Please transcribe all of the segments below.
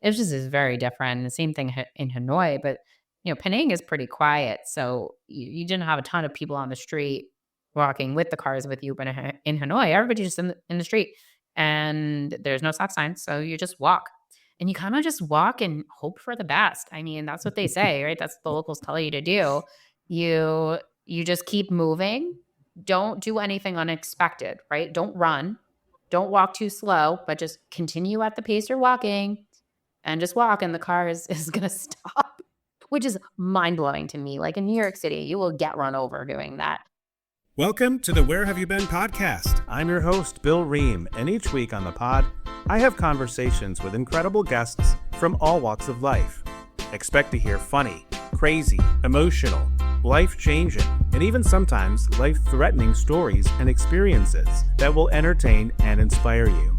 It just is very different. The same thing in Hanoi, but Penang is pretty quiet, so you didn't have a ton of people on the street walking with the cars with you. But in Hanoi, everybody's just in the street, and there's no stop signs, so you just walk, and you kind of just walk and hope for the best. I mean, that's what they say, right? That's what the locals tell you to do. You just keep moving. Don't do anything unexpected, right? Don't run. Don't walk too slow, but just continue at the pace you're walking and just walk, and the car is gonna stop, which is mind-blowing to me. Like, in New York City, you will get run over doing that. Welcome to the Where Have You Been podcast. I'm your host, Bill Ream, and each week on the pod, I have conversations with incredible guests from all walks of life. Expect to hear funny, crazy, emotional, life-changing, and even sometimes life-threatening stories and experiences that will entertain and inspire you.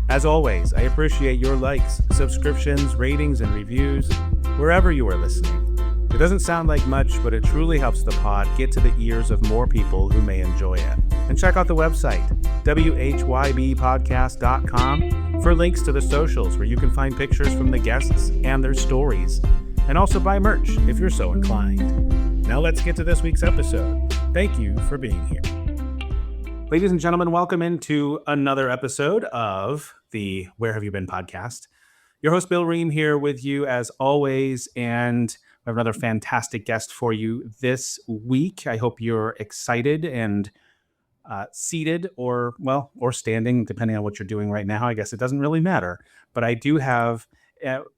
As always, I appreciate your likes, subscriptions, ratings, and reviews wherever you are listening. It doesn't sound like much, but it truly helps the pod get to the ears of more people who may enjoy it. And check out the website, whybpodcast.com, for links to the socials where you can find pictures from the guests and their stories, and also buy merch if you're so inclined. Now let's get to this week's episode. Thank you for being here. Ladies and gentlemen, welcome into another episode of the Where Have You Been podcast. Your host, Bill Ream, here with you as always, and we have another fantastic guest for you this week. I hope you're excited and seated or standing, depending on what you're doing right now. I guess it doesn't really matter. But I do have,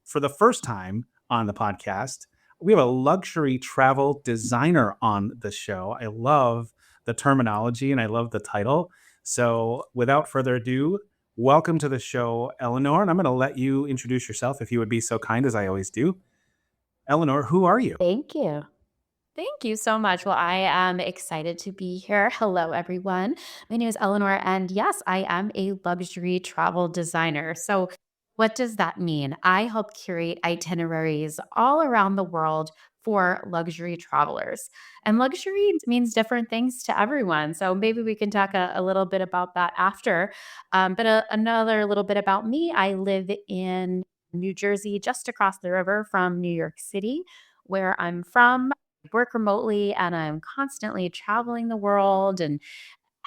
for the first time on the podcast, we have a luxury travel designer on the show. I love the terminology and I love the title. So without further ado, welcome to the show, Eleanor. And I'm going to let you introduce yourself if you would be so kind, as I always do. Eleanor, who are you? Thank you. Thank you so much. Well, I am excited to be here. Hello, everyone. My name is Eleanor, and yes, I am a luxury travel designer. So what does that mean? I help curate itineraries all around the world for luxury travelers. And luxury means different things to everyone. So maybe we can talk a little bit about that after. But another little bit about me, I live in New Jersey, just across the river from New York City, where I'm from. I work remotely, and I'm constantly traveling the world and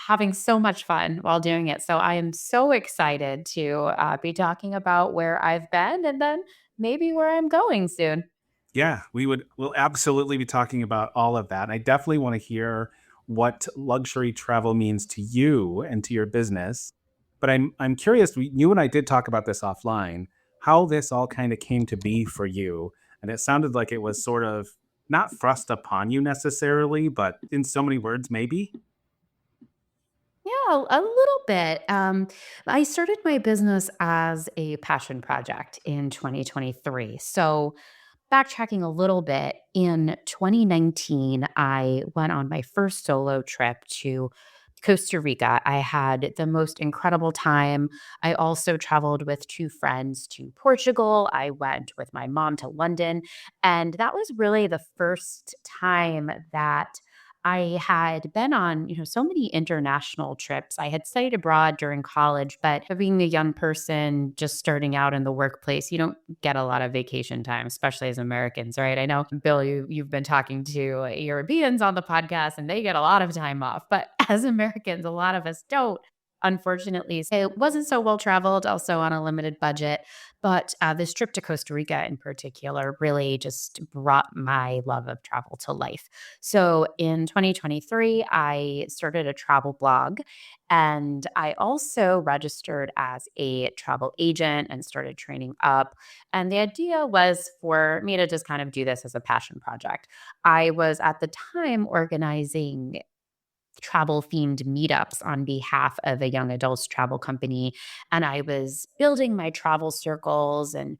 having so much fun while doing it. So I am so excited to be talking about where I've been and then maybe where I'm going soon. Yeah, we'll absolutely be talking about all of that. And I definitely want to hear what luxury travel means to you and to your business. But I'm curious, you and I did talk about this offline, how this all kind of came to be for you. And it sounded like it was sort of not thrust upon you necessarily, but in so many words, maybe. Yeah, a little bit. I started my business as a passion project in 2023. So backtracking a little bit, in 2019, I went on my first solo trip to Costa Rica. I had the most incredible time. I also traveled with two friends to Portugal. I went with my mom to London. And that was really the first time that I had been on, so many international trips. I had studied abroad during college, but being a young person just starting out in the workplace, you don't get a lot of vacation time, especially as Americans, right? I know, Bill, you've been talking to Europeans on the podcast and they get a lot of time off, but as Americans, a lot of us don't. Unfortunately, so it wasn't so well traveled, also on a limited budget. But this trip to Costa Rica in particular really just brought my love of travel to life. So in 2023, I started a travel blog, and I also registered as a travel agent and started training up. And the idea was for me to just kind of do this as a passion project. I was at the time organizing travel themed meetups on behalf of a young adults travel company. And I was building my travel circles, and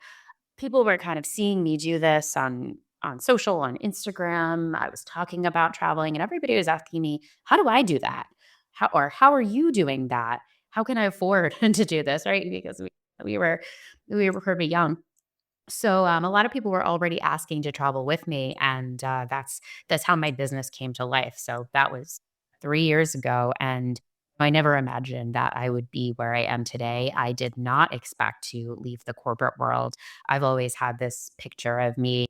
people were kind of seeing me do this on social, on Instagram. I was talking about traveling, and everybody was asking me, how do I do that? How are you doing that? How can I afford to do this? Right. Because we were we were pretty young. So a lot of people were already asking to travel with me, and that's how my business came to life. So that was 3 years ago, and I never imagined that I would be where I am today. I did not expect to leave the corporate world. I've always had this picture of me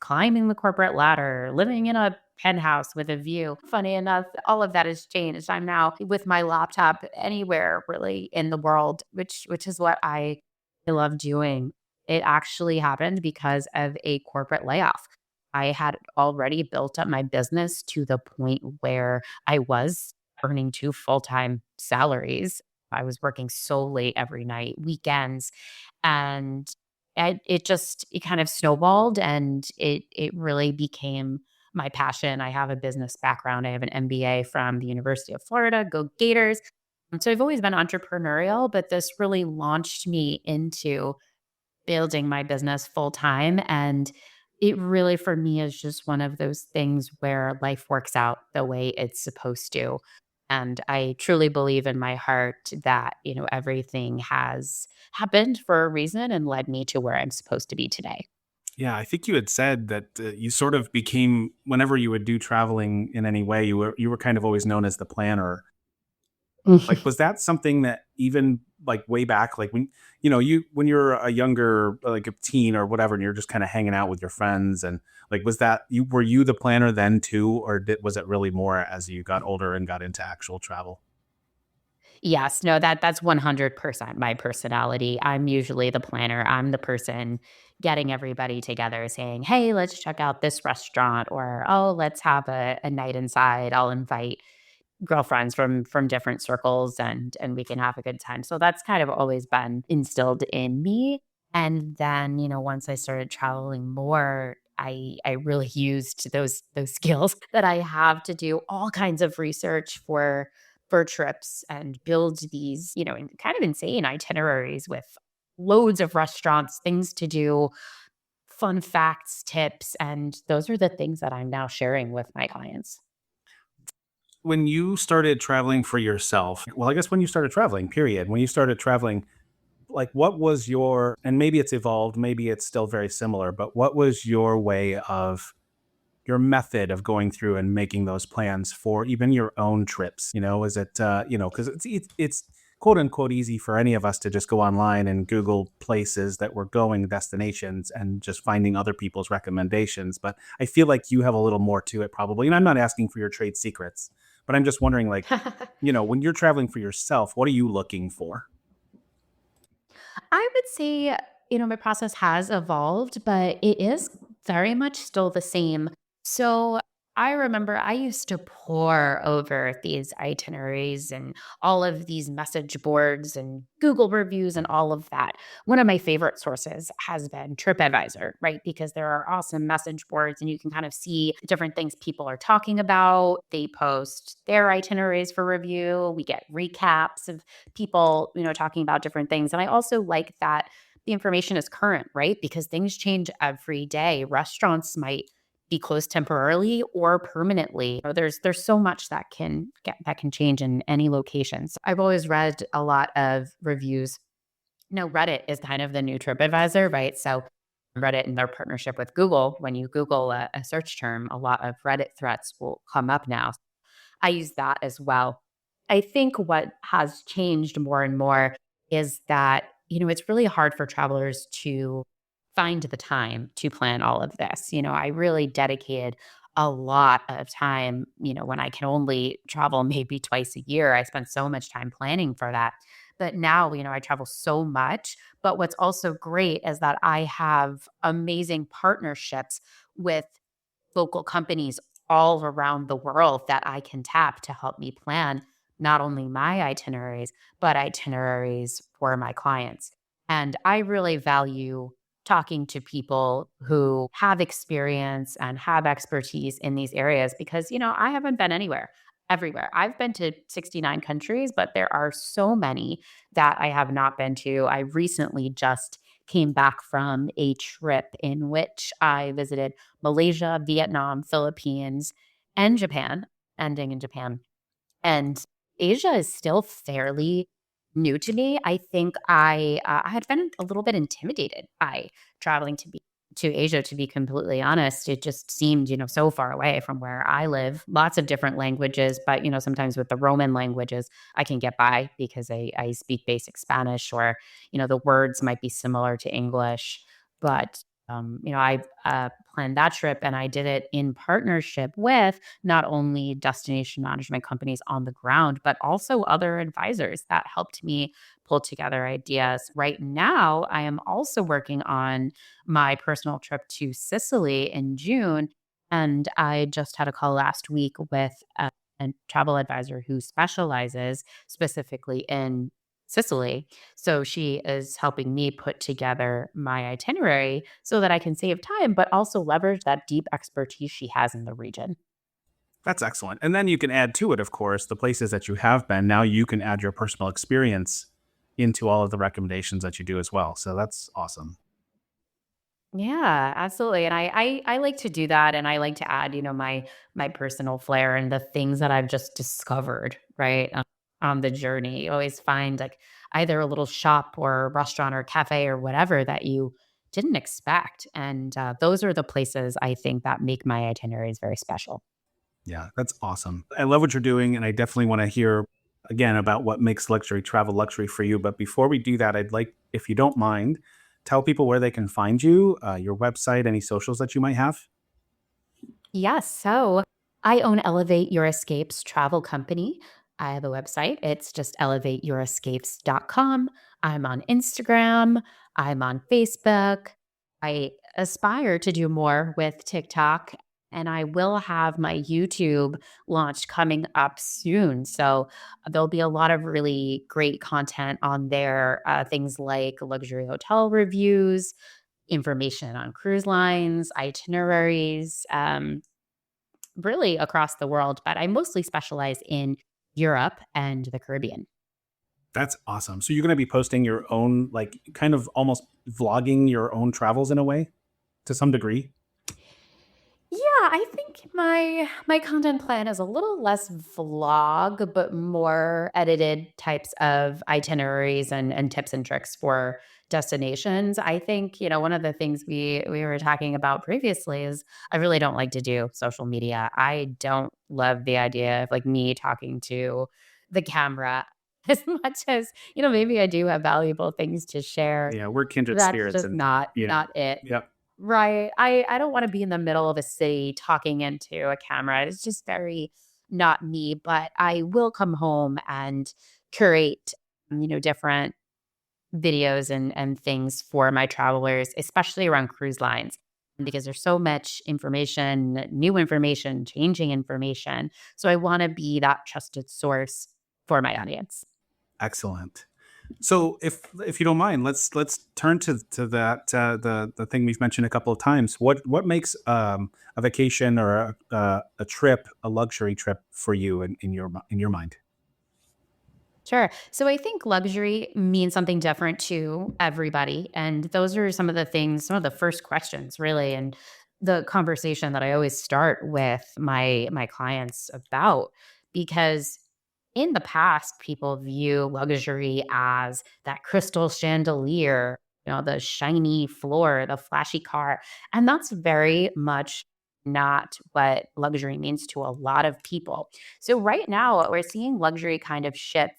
climbing the corporate ladder, living in a penthouse with a view. Funny enough, all of that has changed. I'm now with my laptop anywhere really in the world, which is what I love doing. It actually happened because of a corporate layoff. I had already built up my business to the point where I was earning 2 full-time salaries. I was working so late every night, weekends, and it kind of snowballed, and it really became my passion. I have a business background. I have an MBA from the University of Florida, go Gators. And so I've always been entrepreneurial, but this really launched me into building my business full time. And it really, for me, is just one of those things where life works out the way it's supposed to. And I truly believe in my heart that, everything has happened for a reason and led me to where I'm supposed to be today. Yeah, I think you had said that you sort of became whenever you would do traveling in any way, you were kind of always known as the planner. Like, was that something that even like way back, like when you when you're a younger, like a teen or whatever, and you're just kind of hanging out with your friends, and like, was that you were you the planner then too, or was it really more as you got older and got into actual travel? Yes, no, that's 100% my personality. I'm usually the planner. I'm the person getting everybody together saying, "Hey, let's check out this restaurant," or, "Oh, let's have a night inside. I'll invite girlfriends from different circles and we can have a good time." So that's kind of always been instilled in me. And then, once I started traveling more, I really used those skills that I have to do all kinds of research for trips and build these, kind of insane itineraries with loads of restaurants, things to do, fun facts, tips, and those are the things that I'm now sharing with my clients. When you started traveling for yourself, well, I guess when you started traveling, period, when you started traveling, like what was your, and maybe it's evolved, maybe it's still very similar, but what was your way of your method of going through and making those plans for even your own trips? Is it because it's quote unquote easy for any of us to just go online and Google places that we're going, destinations, and just finding other people's recommendations. But I feel like you have a little more to it probably. And I'm not asking for your trade secrets, but I'm just wondering, like, when you're traveling for yourself, what are you looking for? I would say, my process has evolved, but it is very much still the same. So I remember I used to pore over these itineraries and all of these message boards and Google reviews and all of that. One of my favorite sources has been TripAdvisor, right? Because there are awesome message boards and you can kind of see different things people are talking about. They post their itineraries for review. We get recaps of people, talking about different things. And I also like that the information is current, right? Because things change every day. Restaurants might be closed temporarily or permanently. There's so much that can change in any locations. I've always read a lot of reviews. Reddit is kind of the new TripAdvisor, right? So Reddit and their partnership with Google, when you Google a search term, a lot of Reddit threats will come up now. I use that as well. I think what has changed more and more is that, it's really hard for travelers to find the time to plan all of this. I really dedicated a lot of time, when I can only travel maybe twice a year. I spend so much time planning for that. But now, I travel so much. But what's also great is that I have amazing partnerships with local companies all around the world that I can tap to help me plan not only my itineraries, but itineraries for my clients. And I really value talking to people who have experience and have expertise in these areas because, I haven't been everywhere. I've been to 69 countries, but there are so many that I have not been to. I recently just came back from a trip in which I visited Malaysia, Vietnam, Philippines, and Japan, ending in Japan. And Asia is still fairly new to me. I think I had been a little bit intimidated by traveling to Asia, to be completely honest. It just seemed, so far away from where I live. Lots of different languages, but, sometimes with the Roman languages, I can get by because I speak basic Spanish, or, the words might be similar to English. But, I planned that trip, and I did it in partnership with not only destination management companies on the ground, but also other advisors that helped me pull together ideas. Right now, I am also working on my personal trip to Sicily in June. And I just had a call last week with a travel advisor who specializes specifically in Sicily. So she is helping me put together my itinerary so that I can save time, but also leverage that deep expertise she has in the region. That's excellent. And then you can add to it, of course, the places that you have been. Now you can add your personal experience into all of the recommendations that you do as well. So that's awesome. Yeah, absolutely. And I like to do that, and I like to add, my personal flair and the things that I've just discovered, right? On the journey. You always find like either a little shop or restaurant or cafe or whatever that you didn't expect. And those are the places I think that make my itineraries very special. Yeah, that's awesome. I love what you're doing, and I definitely want to hear again about what makes luxury travel luxury for you. But before we do that, I'd like, if you don't mind, tell people where they can find you, your website, any socials that you might have. Yes. So I own Elevate Your Escapes travel company. I have a website. It's just elevateyourescapes.com. I'm on Instagram. I'm on Facebook. I aspire to do more with TikTok, and I will have my YouTube launch coming up soon. So there'll be a lot of really great content on there. Things like luxury hotel reviews, information on cruise lines, itineraries, really across the world, but I mostly specialize in Europe and the Caribbean. That's awesome. So you're going to be posting your own, like, kind of almost vlogging your own travels in a way to some degree. Yeah, I think my content plan is a little less vlog, but more edited types of itineraries and tips and tricks for destinations. I think, one of the things we were talking about previously is I really don't like to do social media. I don't love the idea of like me talking to the camera as much as, maybe I do have valuable things to share. Yeah, we're kindred That's spirits, just and not yeah, not it. yep. Right. I don't wanna be in the middle of a city talking into a camera. It's just very not me, but I will come home and curate, different videos and things for my travelers, especially around cruise lines, because there's so much information, new information, changing information. So I wanna be that trusted source for my audience. Excellent. So if you don't mind, let's turn to that the thing we've mentioned a couple of times. What makes a vacation or a trip a luxury trip for you in your mind? Sure. So I think luxury means something different to everybody. And those are some of the things, some of the first questions really, and the conversation that I always start with my clients about, because in the past people view luxury as that crystal chandelier, the shiny floor, the flashy car. And that's very much not what luxury means to a lot of people. So right now we're seeing luxury kind of shift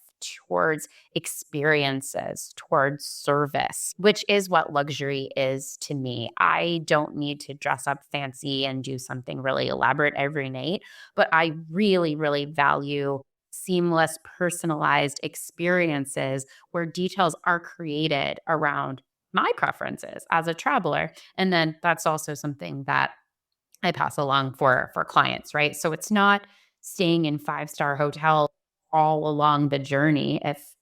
towards experiences, towards service, which is what luxury is to me. I don't need to dress up fancy and do something really elaborate every night, but I really, really value seamless, personalized experiences where details are created around my preferences as a traveler. And then that's also something that I pass along for clients, right? So it's not staying in five-star hotels all along the journey if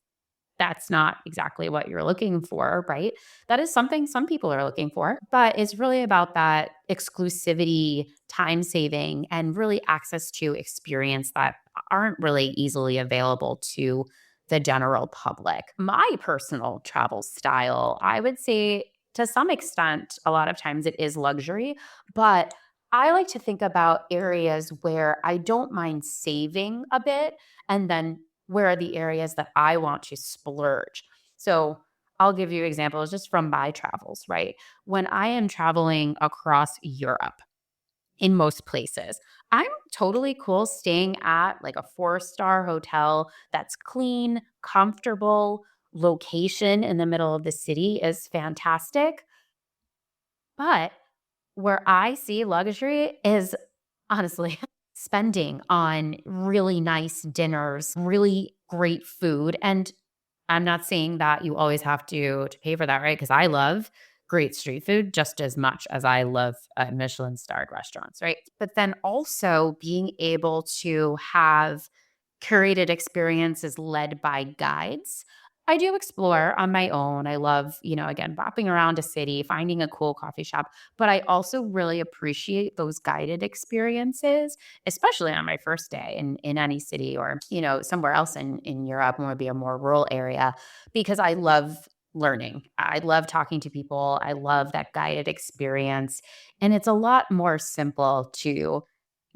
that's not exactly what you're looking for, right? That is something some people are looking for, but it's really about that exclusivity, time saving, and really access to experience that aren't really easily available to the general public. My personal travel style, I would say to some extent, a lot of times it is luxury, but I like to think about areas where I don't mind saving a bit, and then where are the areas that I want to splurge. So I'll give you examples just from my travels, right? When I am traveling across Europe, in most places, I'm totally cool staying at like a four-star hotel that's clean, comfortable, location in the middle of the city is fantastic. But where I see luxury is honestly spending on really nice dinners, really great food. And I'm not saying that you always have to pay for that, right? Because I love great street food just as much as I love Michelin starred restaurants, right? But then also being able to have curated experiences led by guides. I do explore on my own. I love, again, bopping around a city, finding a cool coffee shop, but I also really appreciate those guided experiences, especially on my first day in any city or, somewhere else in Europe, maybe a more rural area, because I love learning. I love talking to people. I love that guided experience. And it's a lot more simple to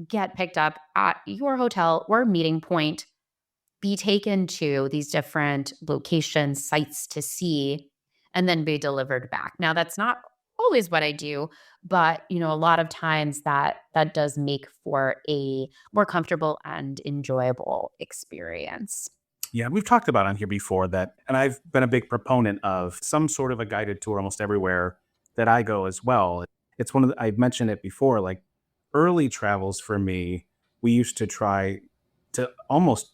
get picked up at your hotel or meeting point, be taken to these different locations, sites to see, and then be delivered back. Now, that's not always what I do, but a lot of times that does make for a more comfortable and enjoyable experience. Yeah, we've talked about on here before that, and I've been a big proponent of some sort of a guided tour almost everywhere that I go as well. It's one of the, I've mentioned it before, like early travels for me, we used to try to almost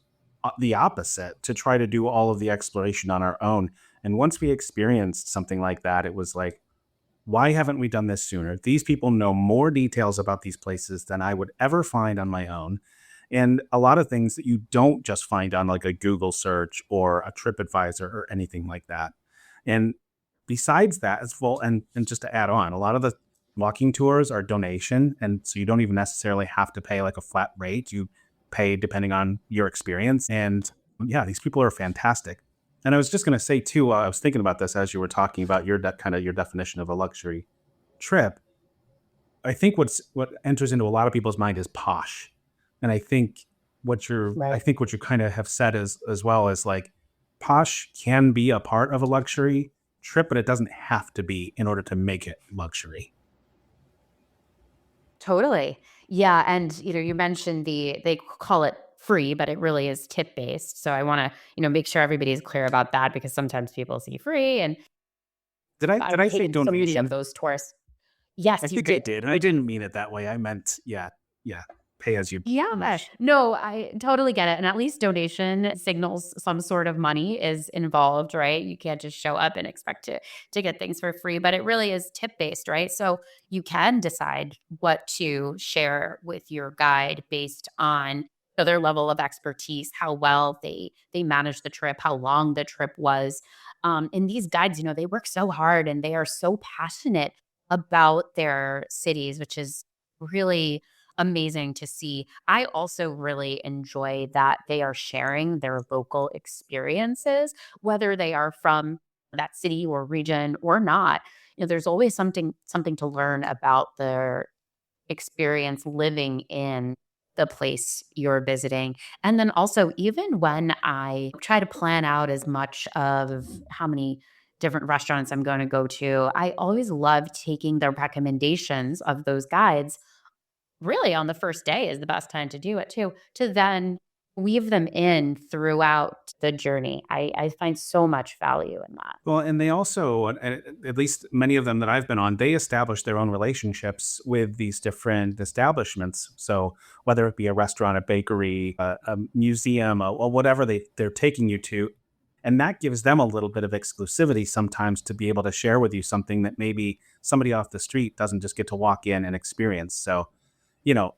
the opposite, to try to do all of the exploration on our own. And once we experienced something like that, it was like, why haven't we done this sooner? These people know more details about these places than I would ever find on my own. And a lot of things that you don't just find on like a Google search or a TripAdvisor or anything like that. And besides that, as well, and just to add on, a lot of the walking tours are donation. And so you don't even necessarily have to pay like a flat rate. You pay depending on your experience. And yeah, these people are fantastic. And I was just going to say too, I was thinking about this as you were talking about your kind of your definition of a luxury trip. I think what enters into a lot of people's mind is posh, and I Right. think what you kind of have said as well is like posh can be a part of a luxury trip, but it doesn't have to be in order to make it luxury. Totally. Yeah, and you mentioned they call it free, but it really is tip based. So I want to, make sure everybody's clear about that because sometimes people see free and Did I've I say hated so many of donation? those tours. I Yes, you think I did. did, and I didn't mean it that way. I meant yeah, pay as you. Yeah. No, I totally get it. And at least donation signals some sort of money is involved, right? You can't just show up and expect to get things for free, but it really is tip based, right? So you can decide what to share with your guide based on their level of expertise, how well they managed the trip, how long the trip was. And these guides, they work so hard and they are so passionate about their cities, which is really amazing to see. I also really enjoy that they are sharing their local experiences, whether they are from that city or region or not. There's always something to learn about their experience living in the place you're visiting. And then also, even when I try to plan out as much of how many different restaurants I'm going to go to, I always love taking the recommendations of those guides. Really, on the first day is the best time to do it too, to then weave them in throughout the journey. I find so much value in that. Well, and they also, at least many of them that I've been on, they establish their own relationships with these different establishments. So whether it be a restaurant, a bakery, a museum, or whatever they're taking you to, and that gives them a little bit of exclusivity sometimes to be able to share with you something that maybe somebody off the street doesn't just get to walk in and experience. So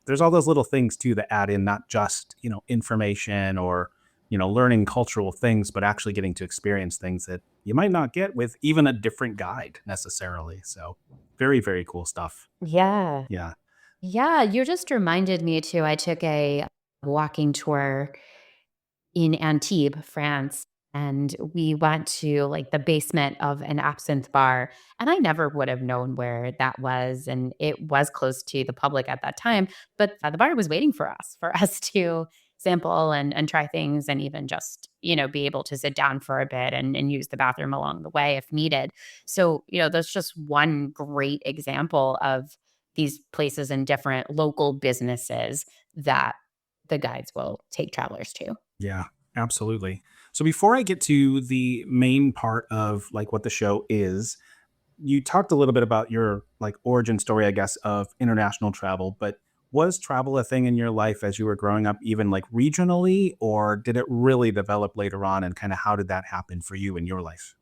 there's all those little things too that add in not just, information or, learning cultural things, but actually getting to experience things that you might not get with even a different guide necessarily. So very, very cool stuff. Yeah. Yeah. Yeah, you just reminded me too. I took a walking tour in Antibes, France, and we went to like the basement of an absinthe bar. And I never would have known where that was. And it was close to the public at that time. But the bar was waiting for us to sample and try things and even just be able to sit down for a bit and use the bathroom along the way if needed. So, that's just one great example of these places and different local businesses that the guides will take travelers to. Yeah, absolutely. So before I get to the main part of like what the show is, you talked a little bit about your like origin story, I guess, of international travel, but was travel a thing in your life as you were growing up, even like regionally, or did it really develop later on? And kind of how did that happen for you in your life?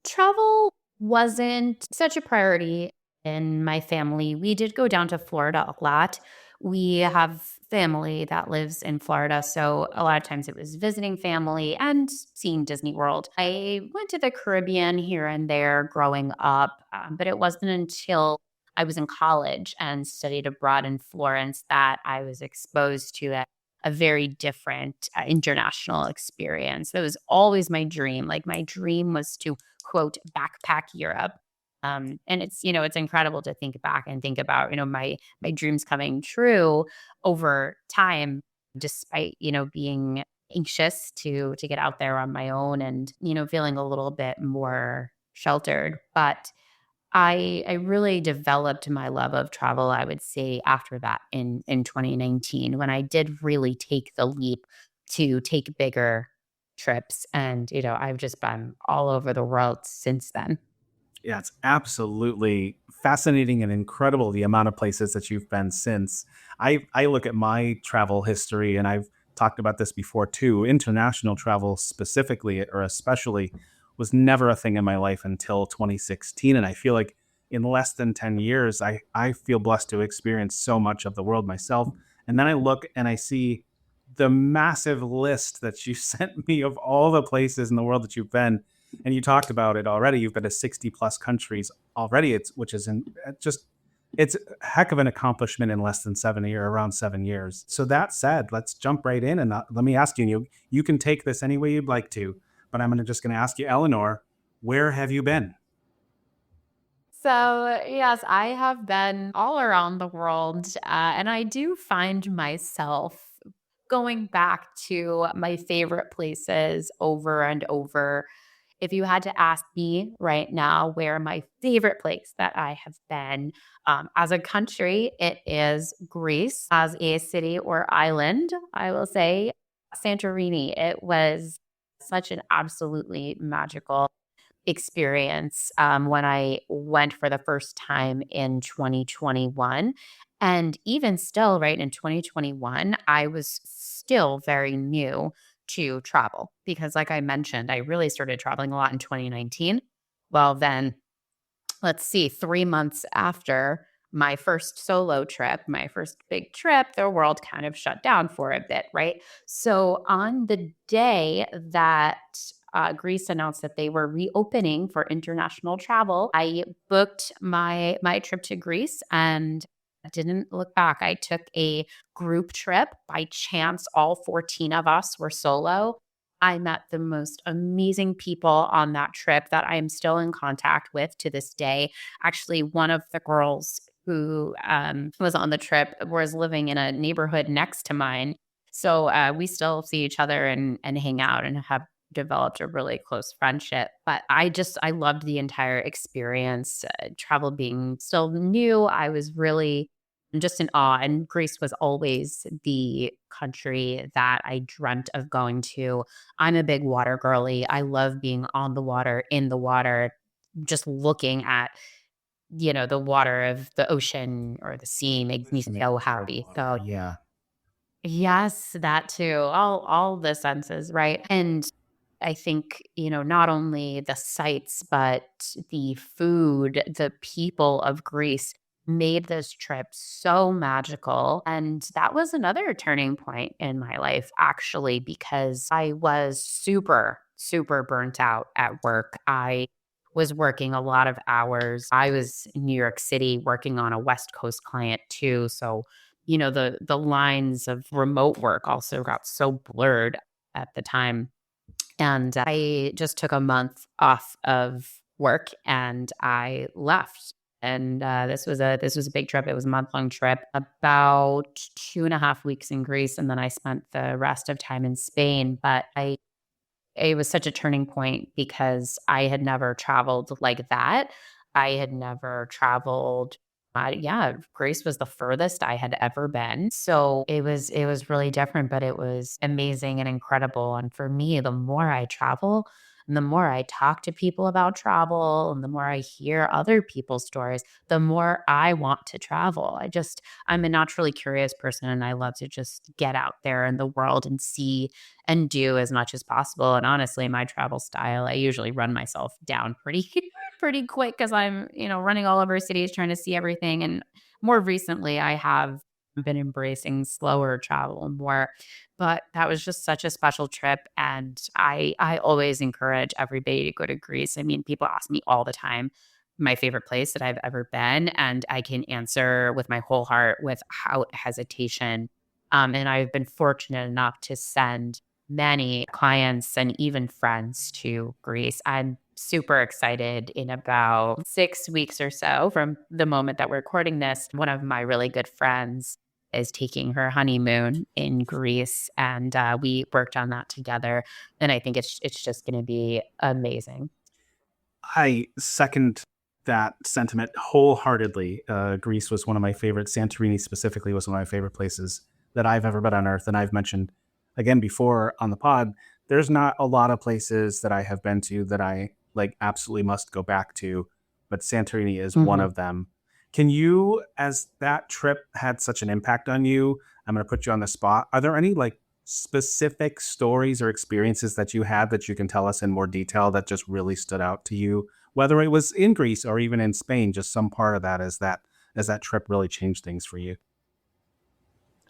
Travel wasn't such a priority in my family. We did go down to Florida a lot. We have family that lives in Florida. So a lot of times it was visiting family and seeing Disney World. I went to the Caribbean here and there growing up, but it wasn't until I was in college and studied abroad in Florence that I was exposed to a very different international experience. That was always my dream. Like, my dream was to quote backpack Europe. And it's incredible to think back and think about my dreams coming true over time, despite being anxious to get out there on my own and feeling a little bit more sheltered. But I really developed my love of travel, I would say, after that in 2019, when I did really take the leap to take bigger trips. And I've just been all over the world since then. Yeah, it's absolutely fascinating and incredible the amount of places that you've been since. I look at my travel history, and I've talked about this before too. International travel specifically or especially was never a thing in my life until 2016, and I feel like in less than 10 years I feel blessed to experience so much of the world myself. And then I look and I see the massive list that you sent me of all the places in the world that you've been, and you talked about it already. You've been to 60 plus countries already. It's which is in just it's a heck of an accomplishment in less than 7 years, around 7 years. So that said, let's jump right in and let me ask you. And you can take this any way you'd like to, but I'm just going to ask you, Eleanor, where have you been? So, yes, I have been all around the world, and I do find myself going back to my favorite places over and over. If you had to ask me right now where my favorite place that I have been as a country, it is Greece. As a city or island, I will say Santorini. It was such an absolutely magical experience when I went for the first time in 2021. And even still, right in 2021, I was still very new to travel because, like I mentioned, I really started traveling a lot in 2019. Well, then let's see, 3 months after my first solo trip, my first big trip, the world kind of shut down for a bit, right? So on the day that Greece announced that they were reopening for international travel, I booked my trip to Greece and didn't look back. I took a group trip. By chance, all 14 of us were solo. I met the most amazing people on that trip that I am still in contact with to this day. Actually, one of the girls who was on the trip was living in a neighborhood next to mine. So we still see each other and hang out and have developed a really close friendship. But I loved the entire experience. Travel being still new, I was really just in awe. And Greece was always the country that I dreamt of going to. I'm a big water girly. I love being on the water, in the water, just looking at, the water of the ocean or the sea makes me It's so happy. incredible. So Yeah. yes, that too. All the senses, right? And I think, not only the sights, but the food, the people of Greece made this trip so magical. And that was another turning point in my life, actually, because I was super, super burnt out at work. I was working a lot of hours. I was in New York City working on a West Coast client too. So, the lines of remote work also got so blurred at the time, and I just took a month off of work and I left. And this was a big trip. It was a month-long trip, about 2.5 weeks in Greece, and then I spent the rest of time in Spain. But I it was such a turning point because I had never traveled like that. I had never traveled yeah, Greece was the furthest I had ever been. So it was really different, but it was amazing and incredible. And for me, the more I travel and the more I talk to people about travel and the more I hear other people's stories, the more I want to travel. I'm a naturally curious person and I love to just get out there in the world and see and do as much as possible. And honestly, my travel style, I usually run myself down pretty pretty quick because I'm running all over cities trying to see everything. And more recently, I have been embracing slower travel more. But that was just such a special trip. And I always encourage everybody to go to Greece. I mean, people ask me all the time my favorite place that I've ever been. And I can answer with my whole heart without hesitation. And I've been fortunate enough to send many clients and even friends to Greece. I'm super excited. In about 6 weeks or so from the moment that we're recording this, one of my really good friends is taking her honeymoon in Greece, and we worked on that together. And I think it's just going to be amazing. I second that sentiment wholeheartedly. Greece was one of my favorite. Santorini specifically was one of my favorite places that I've ever been on Earth. And I've mentioned again before on the pod, there's not a lot of places that I have been to that I like absolutely must go back to, but Santorini is one Mhm. of them. Can you, as that trip had such an impact on you, I'm going to put you on the spot. Are there any like specific stories or experiences that you had that you can tell us in more detail that just really stood out to you, whether it was in Greece or even in Spain, just some part of that as that trip really changed things for you?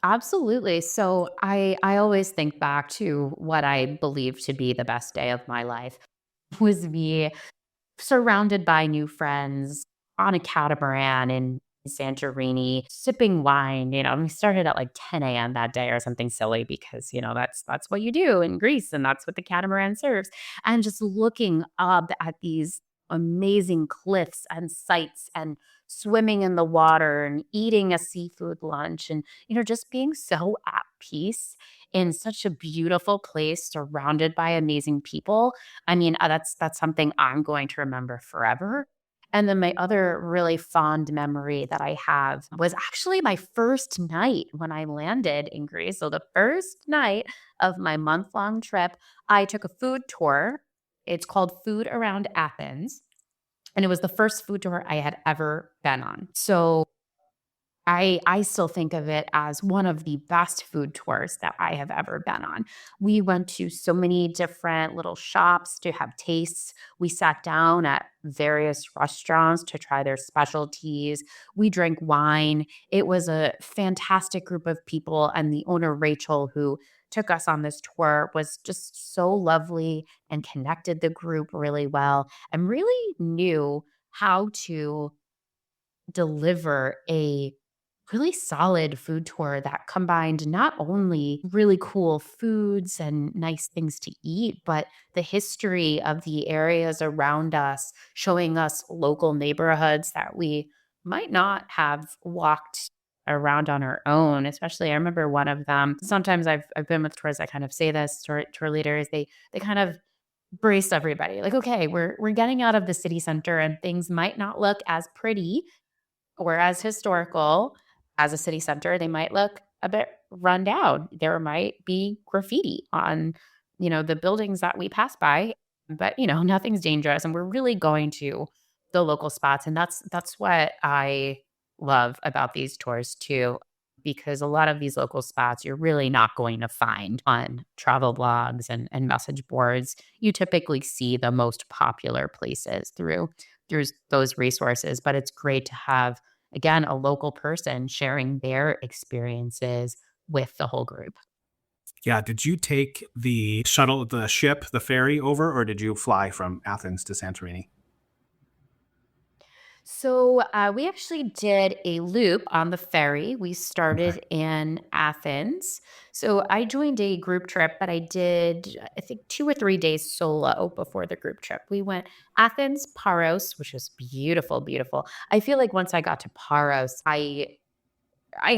Absolutely. So I always think back to what I believe to be the best day of my life was me surrounded by new friends on a catamaran in Santorini, sipping wine. And we started at like 10 a.m. that day or something silly because that's what you do in Greece and that's what the catamaran serves. And just looking up at these amazing cliffs and sights and swimming in the water and eating a seafood lunch and just being so at peace in such a beautiful place surrounded by amazing people. I mean, that's something I'm going to remember forever. And then my other really fond memory that I have was actually my first night when I landed in Greece. So the first night of my month-long trip, I took a food tour. It's called Food Around Athens, and it was the first food tour I had ever been on. So I still think of it as one of the best food tours that I have ever been on. We went to so many different little shops to have tastes. We sat down at various restaurants to try their specialties. We drank wine. It was a fantastic group of people. And the owner, Rachel, who took us on this tour, was just so lovely and connected the group really well and really knew how to deliver a really solid food tour that combined not only really cool foods and nice things to eat, but the history of the areas around us, showing us local neighborhoods that we might not have walked around on our own. Especially, I remember one of them. Sometimes I've been with tours. I kind of say this tour leaders. They kind of brace everybody like, okay, we're getting out of the city center and things might not look as pretty whereas historical, as a city center, they might look a bit run down. There might be graffiti on the buildings that we pass by, but nothing's dangerous. And we're really going to the local spots. And that's what I love about these tours too, because a lot of these local spots you're really not going to find on travel blogs and message boards. You typically see the most popular places through those resources, but it's great to have again, a local person sharing their experiences with the whole group. Yeah, did you take the shuttle, the ship, the ferry over, or did you fly from Athens to Santorini? So we actually did a loop on the ferry. We Okay. started in Athens. So I joined a group trip, but I did, I think, 2 or 3 days solo before the group trip. We went Athens, Paros, which was beautiful, beautiful. I feel like once I got to Paros, I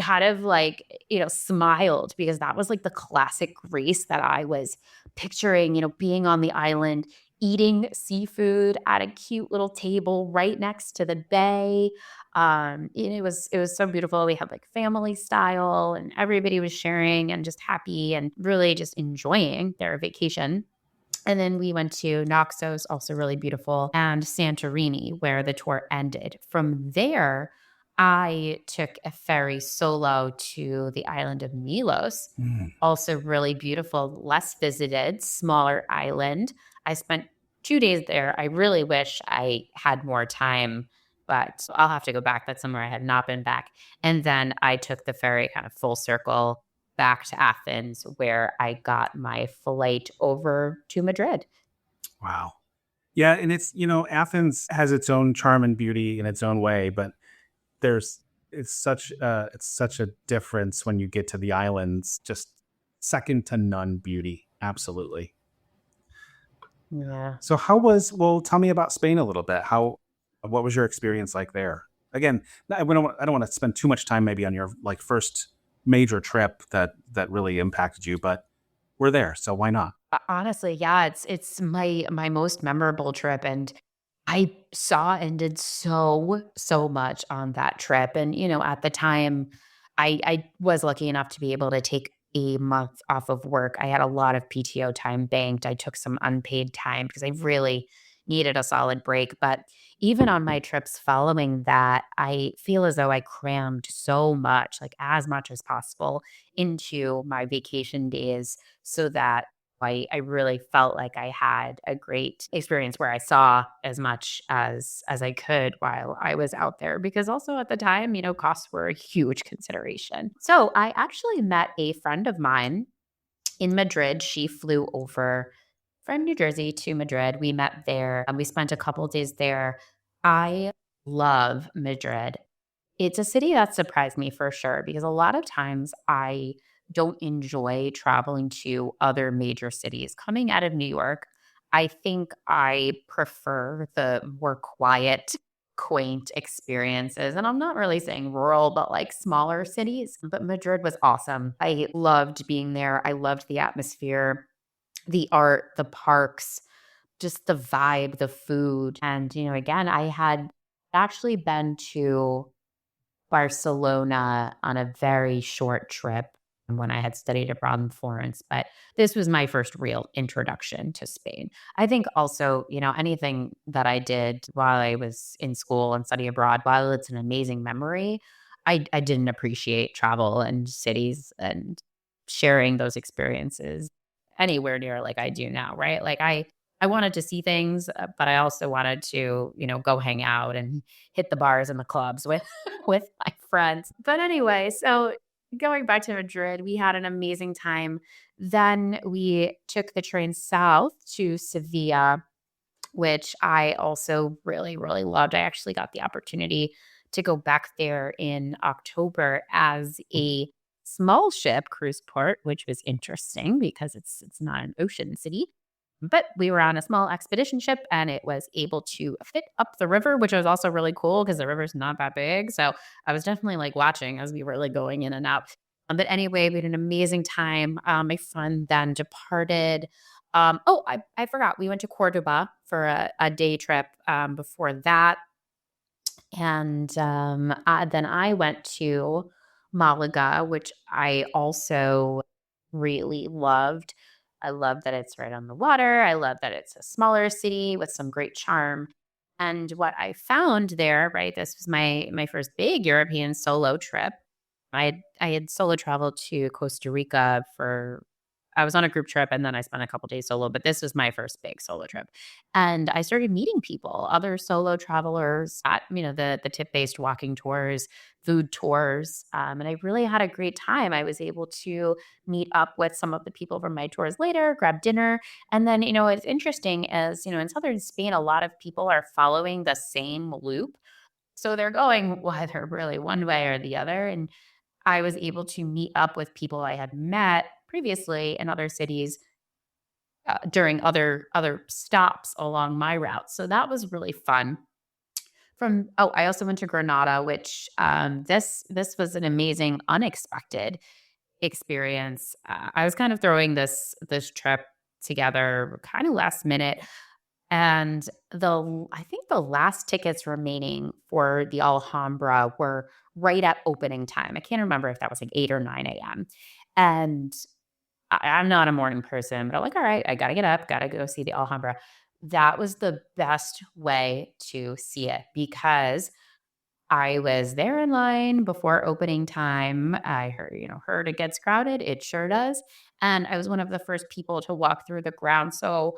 kind of like, smiled because that was like the classic Greece that I was picturing, being on the island, eating seafood at a cute little table right next to the bay. And it was so beautiful. We had like family style and everybody was sharing and just happy and really just enjoying their vacation. And then we went to Naxos, also really beautiful, and Santorini, where the tour ended. From there, I took a ferry solo to the island of Milos, Mm, also really beautiful, less visited, smaller island. I spent 2 days there. I really wish I had more time, but I'll have to go back. That's somewhere I had not been back. And then I took the ferry kind of full circle back to Athens, where I got my flight over to Madrid. wow. Yeah, and Athens has its own charm and beauty in its own way, but there's it's such a difference when you get to the islands, just second to none beauty. Absolutely. Yeah. So tell me about Spain a little bit. What was your experience like there? Again, I don't want to spend too much time maybe on your like first major trip that really impacted you, but we're there, so why not? Honestly, yeah, it's my most memorable trip, and I saw and did so much on that trip. And at the time, I was lucky enough to be able to take a month off of work. I had a lot of PTO time banked. I took some unpaid time because I really needed a solid break. But even on my trips following that, I feel as though I crammed so much, like as much as possible, into my vacation days so that I really felt like I had a great experience where I saw as much as I could while I was out there, because also at the time, costs were a huge consideration. So I actually met a friend of mine in Madrid. She flew over from New Jersey to Madrid. We met there and we spent a couple days there. I love Madrid. It's a city that surprised me for sure, because a lot of times I don't enjoy traveling to other major cities. Coming out of New York, I think I prefer the more quiet, quaint experiences. And I'm not really saying rural, but like smaller cities. But Madrid was awesome. I loved being there. I loved the atmosphere, the art, the parks, just the vibe, the food. And, again, I had actually been to Barcelona on a very short trip when I had studied abroad in Florence, but this was my first real introduction to Spain. I think also, anything that I did while I was in school and study abroad, while it's an amazing memory, I didn't appreciate travel and cities and sharing those experiences anywhere near like I do now, right? Like I wanted to see things, but I also wanted to, go hang out and hit the bars and the clubs with with my friends. But anyway, so going back to Madrid, we had an amazing time. Then we took the train south to Sevilla, which I also really, really loved. I actually got the opportunity to go back there in October as a small ship cruise port, which was interesting because it's not an ocean city. But we were on a small expedition ship and it was able to fit up the river, which was also really cool because the river's not that big. So I was definitely like watching as we were like going in and out. But anyway, we had an amazing time. My friend then departed. I forgot. We went to Cordoba for a day trip before that. And then I went to Malaga, which I also really loved. I love that it's right on the water. I love that it's a smaller city with some great charm. And what I found there, right, this was my first big European solo trip. I had solo traveled to Costa Rica for I was on a group trip and then I spent a couple days solo, but this was my first big solo trip. And I started meeting people, other solo travelers at, the tip-based walking tours, food tours. And I really had a great time. I was able to meet up with some of the people from my tours later, grab dinner. And then, what's interesting is, in southern Spain, a lot of people are following the same loop. So they're going whether really one way or the other. And I was able to meet up with people I had met previously in other cities during other stops along my route. So that was really fun. I also went to Granada, which this was an amazing, unexpected experience. I was kind of throwing this trip together kind of last minute, and I think the last tickets remaining for the Alhambra were right at opening time. I can't remember if that was like 8 or 9 a.m. And I'm not a morning person, but I'm like, all right, I gotta get up, gotta go see the Alhambra. That was the best way to see it because I was there in line before opening time. I heard it gets crowded. It sure does. And I was one of the first people to walk through the ground. So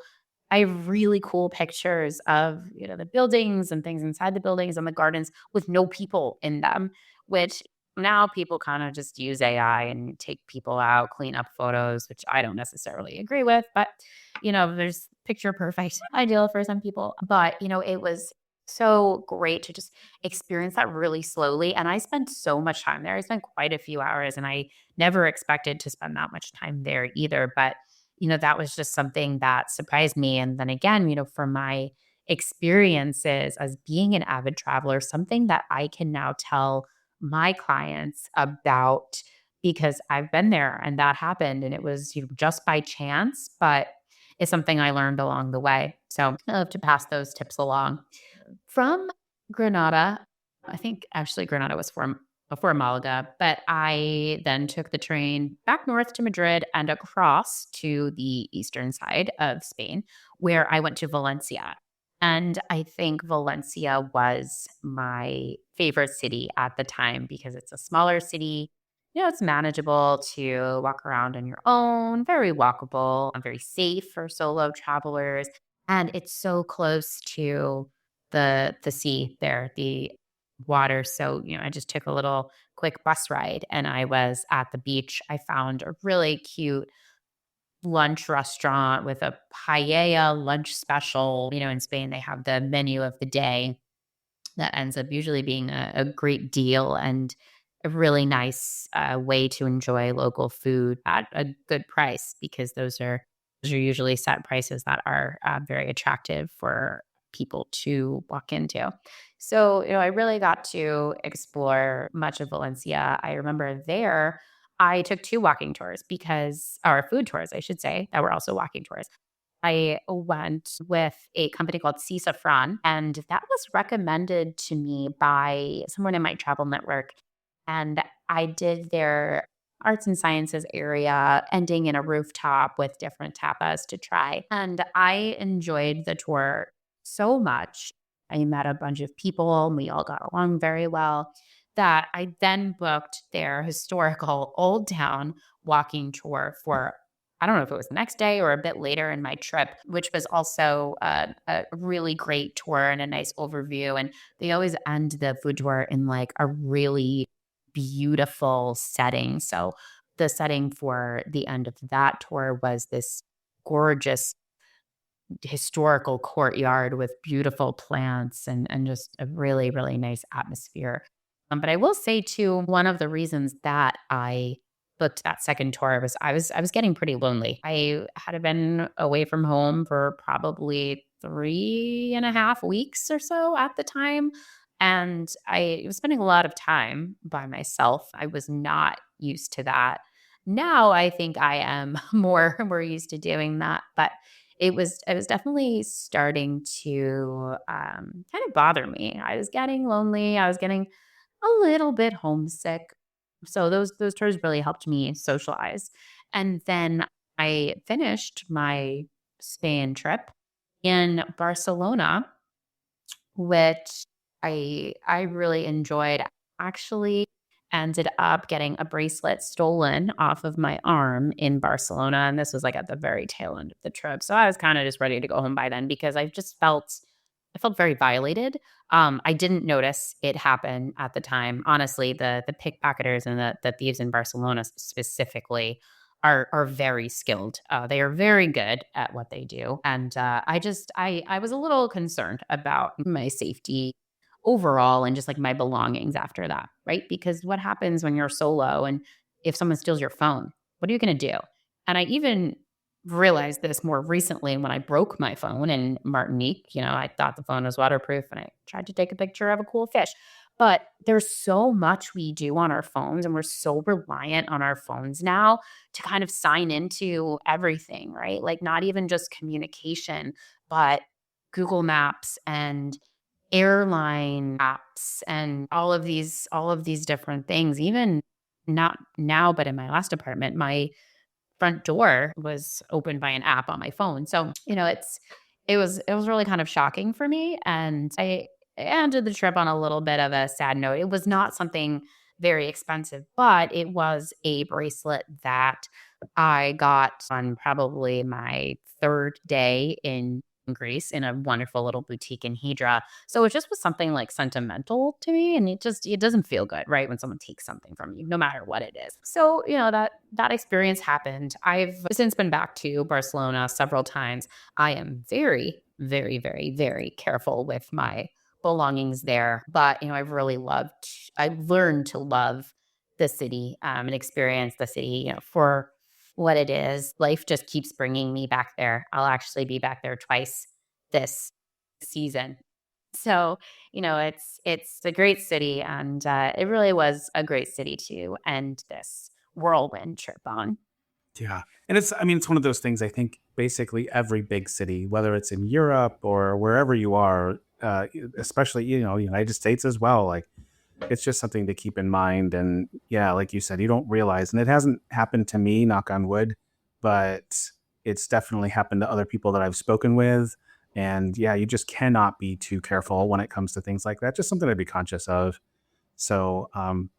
I have really cool pictures of, the buildings and things inside the buildings and the gardens with no people in them, which now people kind of just use AI and take people out, clean up photos, which I don't necessarily agree with, but there's picture perfect ideal for some people. But, it was so great to just experience that really slowly. And I spent so much time there. I spent quite a few hours and I never expected to spend that much time there either. But that was just something that surprised me. And then again, from my experiences as being an avid traveler, something that I can now tell my clients about because I've been there and that happened. And it was just by chance, but it's something I learned along the way. So I love to pass those tips along. From Granada, I think actually Granada was before Malaga, but I then took the train back north to Madrid and across to the eastern side of Spain, where I went to Valencia. And I think Valencia was my favorite city at the time because it's a smaller city. It's manageable to walk around on your own, very walkable, and very safe for solo travelers. And it's so close to the sea there, the water. So, I just took a little quick bus ride and I was at the beach. I found a really cute lunch restaurant with a paella lunch special. In Spain, they have the menu of the day that ends up usually being a great deal and a really nice way to enjoy local food at a good price because those are usually set prices that are very attractive for people to walk into. So, I really got to explore much of Valencia. I remember there, I took two walking tours or food tours, I should say, that were also walking tours. I went with a company called Sisafran, and that was recommended to me by someone in my travel network. And I did their arts and sciences area, ending in a rooftop with different tapas to try. And I enjoyed the tour so much. I met a bunch of people and we all got along very well that I then booked their historical old town walking tour for I don't know if it was the next day or a bit later in my trip, which was also a really great tour and a nice overview. And they always end the food tour in like a really beautiful setting. So the setting for the end of that tour was this gorgeous historical courtyard with beautiful plants and just a really, really nice atmosphere. But I will say too, one of the reasons that I booked that second tour was I was getting pretty lonely. I had been away from home for probably 3.5 weeks or so at the time. And I was spending a lot of time by myself. I was not used to that. Now I think I am more used to doing that. But it was definitely starting to kind of bother me. I was getting lonely. I was getting a little bit homesick. So those tours really helped me socialize. And then I finished my Spain trip in Barcelona, which I really enjoyed. Actually ended up getting a bracelet stolen off of my arm in Barcelona, and this was, like, at the very tail end of the trip, so I was kinda just ready to go home by then because I felt very violated. I didn't notice it happen at the time. Honestly, the pickpocketers and the thieves in Barcelona specifically are very skilled. They are very good at what they do, and I was a little concerned about my safety overall and just like my belongings after that, right? Because what happens when you're solo and if someone steals your phone, what are you going to do? And I even realized this more recently when I broke my phone in Martinique. I thought the phone was waterproof and I tried to take a picture of a cool fish. But there's so much we do on our phones, and we're so reliant on our phones now to kind of sign into everything, right? Like not even just communication, but Google Maps and airline apps and all of these different things. Even not now, but in my last apartment, my front door was opened by an app on my phone. So, it was really kind of shocking for me, and I ended the trip on a little bit of a sad note. It was not something very expensive, but it was a bracelet that I got on probably my 3rd day in Greece in a wonderful little boutique in Hydra. So it just was something like sentimental to me, and it doesn't feel good, right, when someone takes something from you, no matter what it is. So, that experience happened. I've since been back to Barcelona several times. I am very, very, very, very careful with my belongings there, but I've learned to love the city, and experience the city, for what it is. Life just keeps bringing me back there. I'll actually be back there twice this season. So, it's a great city, and it really was a great city to end this whirlwind trip on. Yeah. And I mean, it's one of those things I think basically every big city, whether it's in Europe or wherever you are, especially, United States as well, like it's just something to keep in mind. And yeah, like you said, you don't realize, and it hasn't happened to me, knock on wood, but it's definitely happened to other people that I've spoken with. And yeah, you just cannot be too careful when it comes to things like that. Just something to be conscious of. So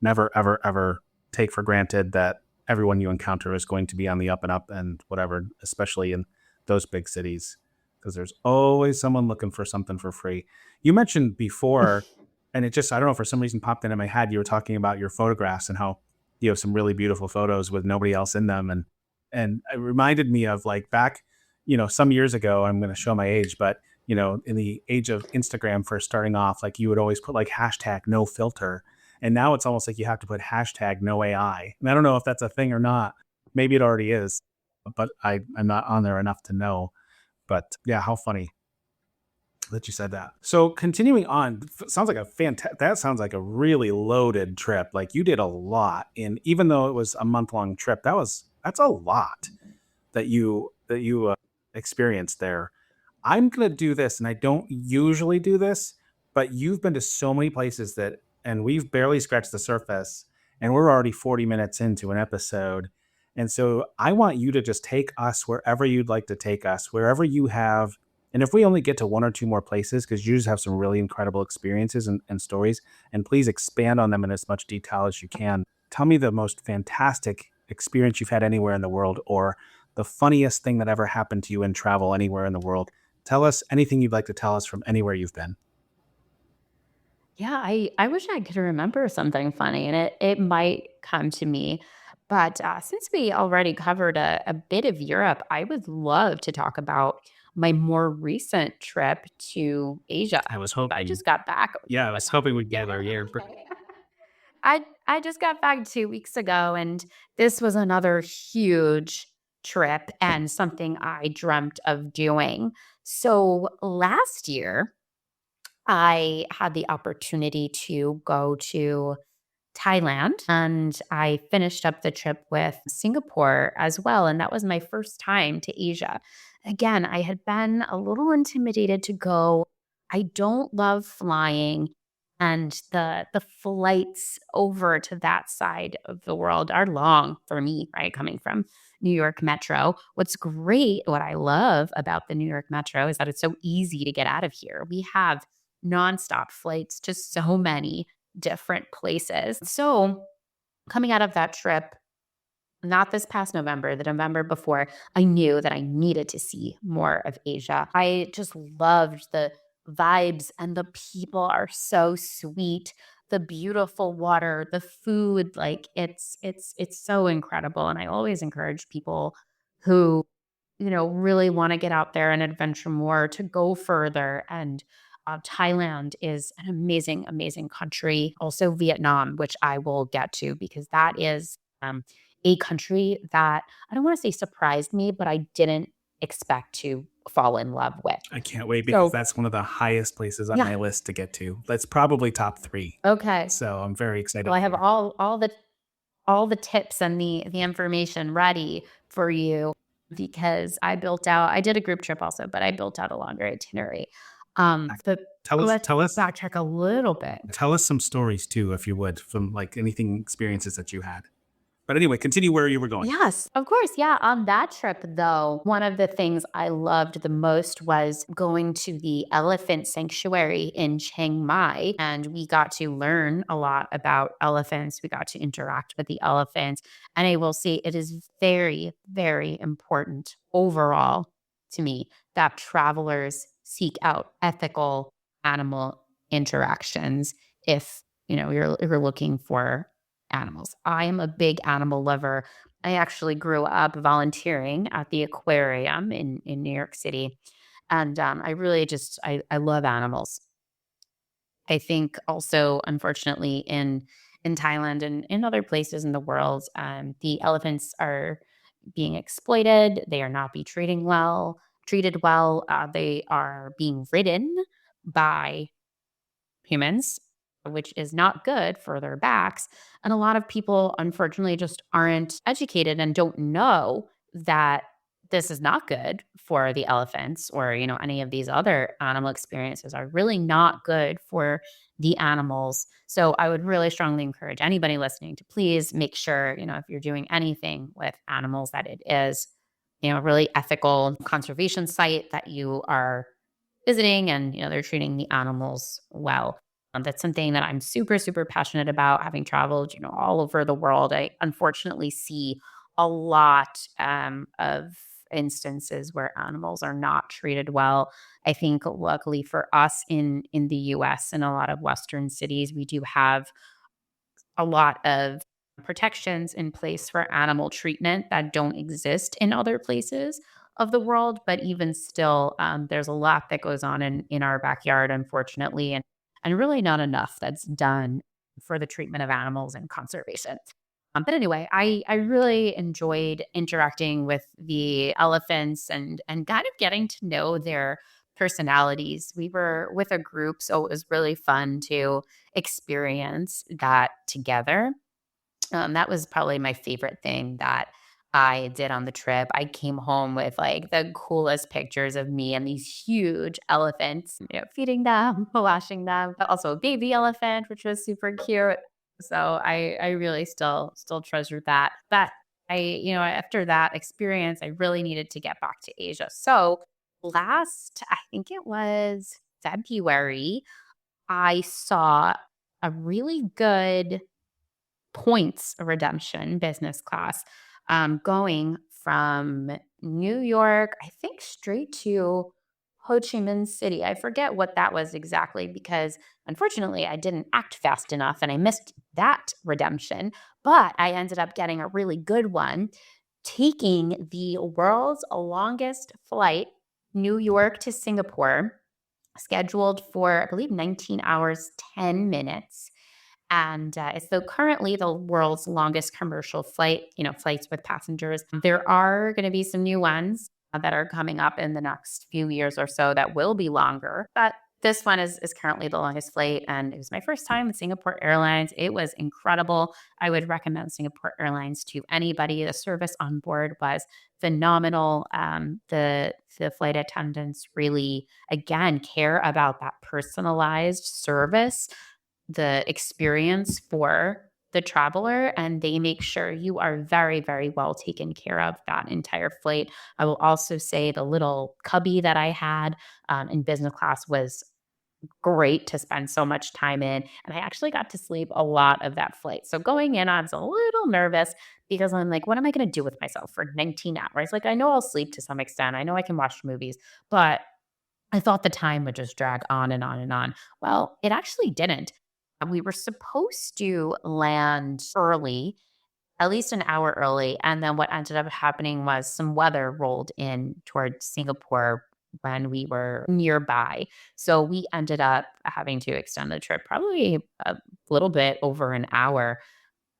never, ever, ever take for granted that everyone you encounter is going to be on the up and up and whatever, especially in those big cities, because there's always someone looking for something for free. You mentioned before, and I don't know, for some reason popped into my head, you were talking about your photographs and how you have some really beautiful photos with nobody else in them. And it reminded me of like back, some years ago, I'm going to show my age, but in the age of Instagram first starting off, like you would always put like hashtag no filter. And now it's almost like you have to put hashtag no AI. And I don't know if that's a thing or not. Maybe it already is, but I'm not on there enough to know. But yeah, how funny that you said that. So continuing on, sounds like that sounds like a really loaded trip. Like you did a lot in, even though it was a month-long trip, that's a lot that you experienced there. I'm going to do this, and I don't usually do this, but you've been to so many places and we've barely scratched the surface, and we're already 40 minutes into an episode. And so I want you to just take us wherever you'd like to take us, wherever you have. And if we only get to one or two more places, because you just have some really incredible experiences and stories, and please expand on them in as much detail as you can. Tell me the most fantastic experience you've had anywhere in the world, or the funniest thing that ever happened to you in travel anywhere in the world. Tell us anything you'd like to tell us from anywhere you've been. Yeah, I wish I could remember something funny, and it might come to me. But since we already covered a bit of Europe, I would love to talk about my more recent trip to Asia. I was I hoping, just got back. yeah, I What was time? hoping we'd Yeah, get our year. okay. I just got back 2 weeks ago, and this was another huge trip and something I dreamt of doing. So last year, I had the opportunity to go to Thailand, and I finished up the trip with Singapore as well. And that was my first time to Asia. Again, I had been a little intimidated to go. I don't love flying. And the flights over to that side of the world are long for me, right? Coming from New York Metro. What I love about the New York Metro is that it's so easy to get out of here. We have nonstop flights to so many different places. So, coming out of that trip, not this past November, the November before, I knew that I needed to see more of Asia. I just loved the vibes, and the people are so sweet. The beautiful water, the food, like it's so incredible. And I always encourage people who really want to get out there and adventure more to go further. And Thailand is an amazing, amazing country. Also, Vietnam, which I will get to because that is a country that I don't want to say surprised me, but I didn't expect to fall in love with. I can't wait because So, that's one of the highest places on yeah. my list to get to. That's probably top 3. Okay. So I'm very Well, excited I to have hear. all the tips and the information ready for you because I did a group trip also, but I built out a longer itinerary. But Tell us let's tell us backtrack a little bit. tell us some stories too, if you would, from like anything experiences that you had. But anyway, continue where you were going. Yes, of course. Yeah. On that trip, though, one of the things I loved the most was going to the elephant sanctuary in Chiang Mai. And we got to learn a lot about elephants. We got to interact with the elephants. And I will say it is very, very important overall to me that travelers seek out ethical animal interactions if you're looking for animals. I am a big animal lover. I actually grew up volunteering at the aquarium in New York City, and I really I love animals. I think also, unfortunately, in Thailand and in other places in the world, the elephants are being exploited. They are not be treated well. They are being ridden by humans, which is not good for their backs. And a lot of people, unfortunately, just aren't educated and don't know that this is not good for the elephants or, any of these other animal experiences are really not good for the animals. So I would really strongly encourage anybody listening to please make sure, if you're doing anything with animals, that it is, a really ethical conservation site that you are visiting and, they're treating the animals well. That's something that I'm super, super passionate about. Having traveled, all over the world, I unfortunately see a lot of instances where animals are not treated well. I think, luckily for us in the U.S. and a lot of Western cities, we do have a lot of protections in place for animal treatment that don't exist in other places of the world. But even still, there's a lot that goes on in our backyard, unfortunately, and really not enough that's done for the treatment of animals and conservation. But anyway, I really enjoyed interacting with the elephants and kind of getting to know their personalities. We were with a group, so it was really fun to experience that together. That was probably my favorite thing that I did on the trip. I came home with like the coolest pictures of me and these huge elephants, feeding them, washing them, but also a baby elephant, which was super cute. So I really still treasure that. But after that experience, I really needed to get back to Asia. So I think it was February, I saw a really good points redemption business class going from New York, I think straight to Ho Chi Minh City. I forget what that was exactly because unfortunately I didn't act fast enough and I missed that redemption. But I ended up getting a really good one, taking the world's longest flight, New York to Singapore, scheduled for, I believe, 19 hours, 10 minutes. And it's so currently the world's longest commercial flight, flights with passengers. There are going to be some new ones that are coming up in the next few years or so that will be longer. But this one is currently the longest flight. And it was my first time with Singapore Airlines. It was incredible. I would recommend Singapore Airlines to anybody. The service on board was phenomenal. The flight attendants really, again, care about that personalized service, the experience for the traveler, and they make sure you are very, very well taken care of that entire flight. I will also say the little cubby that I had in business class was great to spend so much time in. And I actually got to sleep a lot of that flight. So going in, I was a little nervous because I'm like, what am I going to do with myself for 19 hours? Like, I know I'll sleep to some extent. I know I can watch movies, but I thought the time would just drag on and on and on. Well, it actually didn't. We were supposed to land early, at least an hour early. And then what ended up happening was some weather rolled in towards Singapore when we were nearby. So we ended up having to extend the trip probably a little bit over an hour,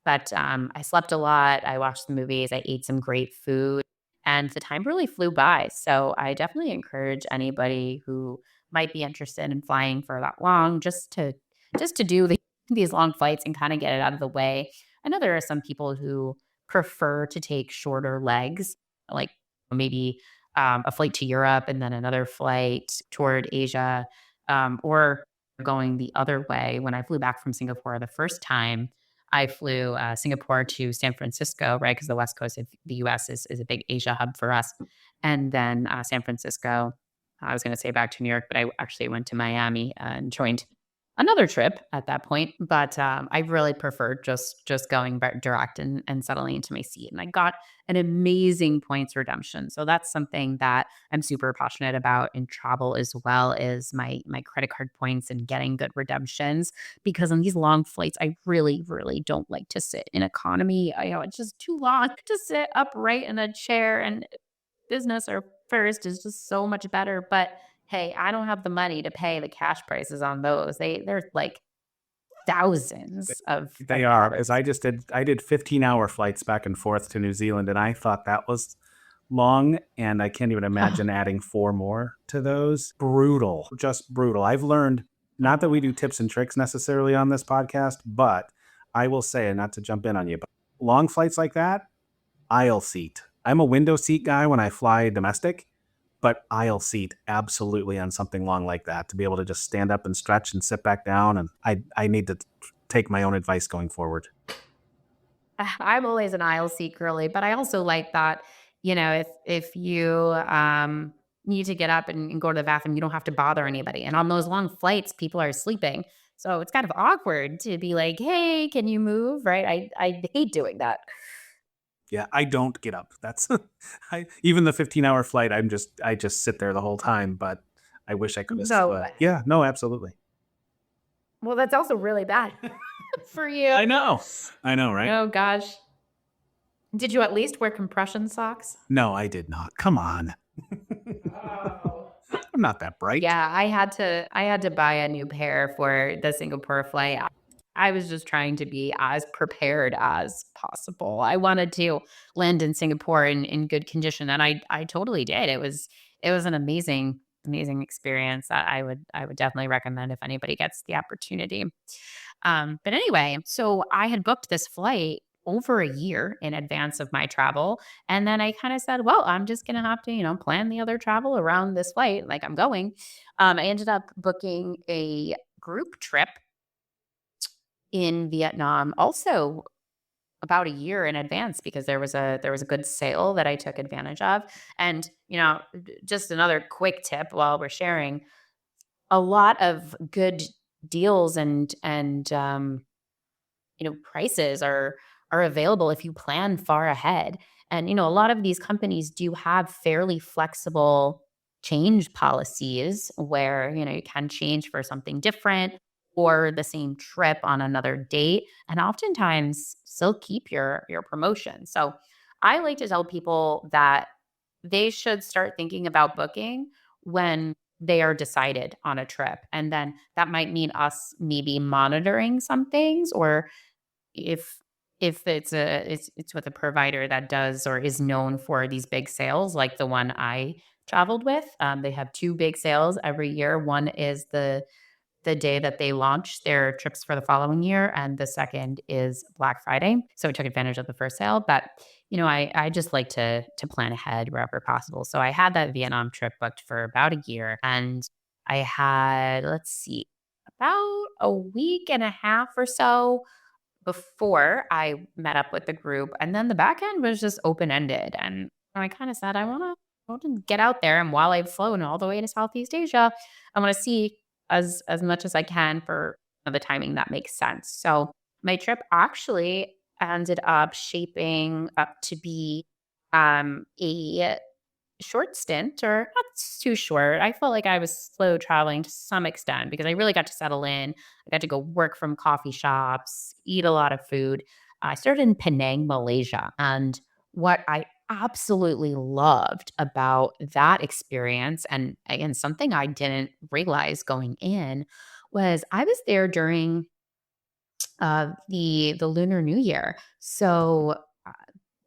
but, I slept a lot, I watched the movies, I ate some great food, and the time really flew by. So I definitely encourage anybody who might be interested in flying for that long just to do these long flights and kinda get it out of the way. I know there are some people who prefer to take shorter legs, like maybe, a flight to Europe and then another flight toward Asia, or going the other way. When I flew back from Singapore the first time, I flew, Singapore to San Francisco, right? Because the West Coast of the US is a big Asia hub for us. And then, San Francisco, I was gonna say back to New York, but I actually went to Miami and joined another trip at that point. But, I really preferred just going direct and settling into my seat, and I got an amazing points redemption. So that's something that I'm super passionate about in travel as well, is my credit card points and getting good redemptions, because on these long flights, I really, really don't like to sit in economy. It's just too long to sit upright in a chair, and business or first is just so much better. But hey, I don't have the money to pay the cash prices on those. They're like thousands of They are, because dollars. I did 15-hour flights back and forth to New Zealand, and I thought that was long, and I can't even imagine adding 4 more to those. Brutal, just brutal. I've learned, not that we do tips and tricks necessarily on this podcast, but I will say, and not to jump in on you, but long flights like that, aisle seat. I'm a window seat guy when I fly domestic, but aisle seat absolutely on something long like that, to be able to just stand up and stretch and sit back down. And I need to take my own advice going forward. I'm always an aisle seat girly, but I also like that, if you need to get up and go to the bathroom, you don't have to bother anybody. And on those long flights, people are sleeping. So it's kind of awkward to be like, hey, can you move? Right. I hate doing that. Yeah, I don't get up. That's even the 15-hour flight. I just sit there the whole time. But I wish I could have. No. Yeah, no, absolutely. Well, that's also really bad for you. I know, right? Oh gosh. Did you at least wear compression socks? No, I did not. Come on, Oh. I'm not that bright. Yeah, I had to buy a new pair for the Singapore flight. I was just trying to be as prepared as possible. I wanted to land in Singapore in good condition, and I totally did. It was an amazing experience that I would definitely recommend if anybody gets the opportunity. But anyway, so I had booked this flight over a year in advance of my travel. And then I kind of said, well, I'm just going to have to, plan the other travel around this flight like I'm going. I ended up booking a group trip in Vietnam also about a year in advance, because there was a good sale that I took advantage of. And, just another quick tip while we're sharing, a lot of good deals and prices are available if you plan far ahead. And a lot of these companies do have fairly flexible change policies where you can change for something different or the same trip on another date, and oftentimes still keep your promotion. So I like to tell people that they should start thinking about booking when they are decided on a trip, and then that might mean us maybe monitoring some things, or if it's with a provider that does or is known for these big sales, like the one I traveled with. They have two big sales every year. One is the day that they launch their trips for the following year, and the second is Black Friday. So I took advantage of the first sale, but I just like to plan ahead wherever possible. So I had that Vietnam trip booked for about a year, and I had, let's see, about a week and a half or so before I met up with the group, and then the back end was just open ended. And I kind of said, I want to get out there, and while I've flown all the way to Southeast Asia, I want to see as much as I can for the timing that makes sense. So my trip actually ended up shaping up to be a short stint, or not too short. I felt like I was slow traveling to some extent because I really got to settle in. I got to go work from coffee shops, eat a lot of food. I started in Penang, Malaysia. And what I absolutely loved about that experience, and again, something I didn't realize going in was I was there during the Lunar New Year. So uh,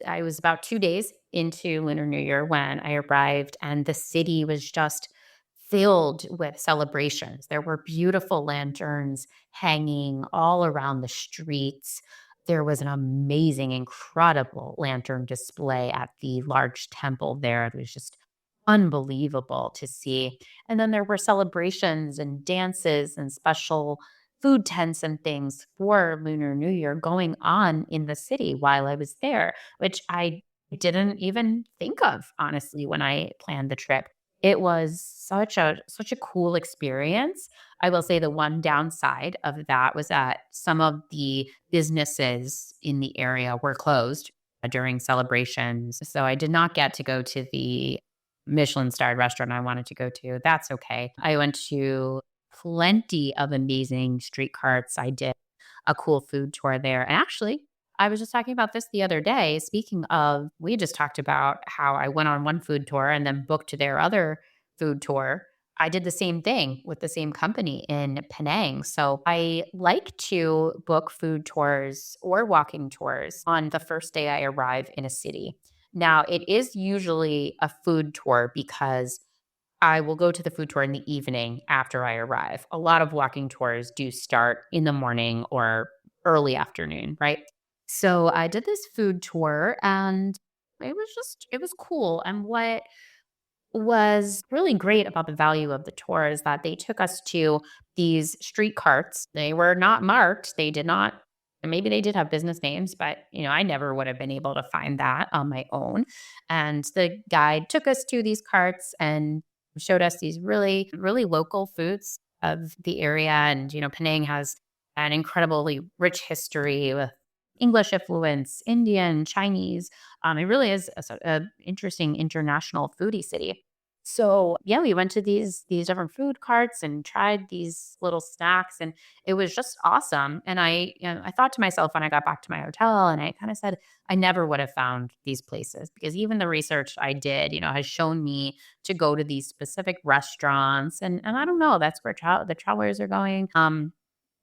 I was about 2 days into Lunar New Year when I arrived, and the city was just filled with celebrations. There were beautiful lanterns hanging all around the streets. There was an amazing, incredible lantern display at the large temple there. It was just unbelievable to see. And then there were celebrations and dances and special food tents and things for Lunar New Year going on in the city while I was there, which I didn't even think of, honestly, when I planned the trip. It was such a cool experience. I will say the one downside of that was that some of the businesses in the area were closed during celebrations. So I did not get to go to the Michelin starred restaurant I wanted to go to. That's okay. I went to plenty of amazing street carts. I did a cool food tour there. And actually, I was just talking about this the other day. Speaking of, we just talked about how I went on one food tour and then booked their other food tour. I did the same thing with the same company in Penang. So I like to book food tours or walking tours on the first day I arrive in a city. Now, it is usually a food tour because I will go to the food tour in the evening after I arrive. A lot of walking tours do start in the morning or early afternoon, right? So I did this food tour and it was cool. And what was really great about the value of the tour is that they took us to these street carts. They were not marked. They did not, and maybe they did have business names, but I never would have been able to find that on my own. And the guide took us to these carts and showed us these really, really local foods of the area. And, Penang has an incredibly rich history with English influence, Indian, Chinese. It really is a interesting international foodie city. So yeah, we went to these different food carts and tried these little snacks, and it was just awesome. And I thought to myself when I got back to my hotel, and I kind of said, I never would have found these places because even the research I did, has shown me to go to these specific restaurants, and I don't know, that's where the travelers are going.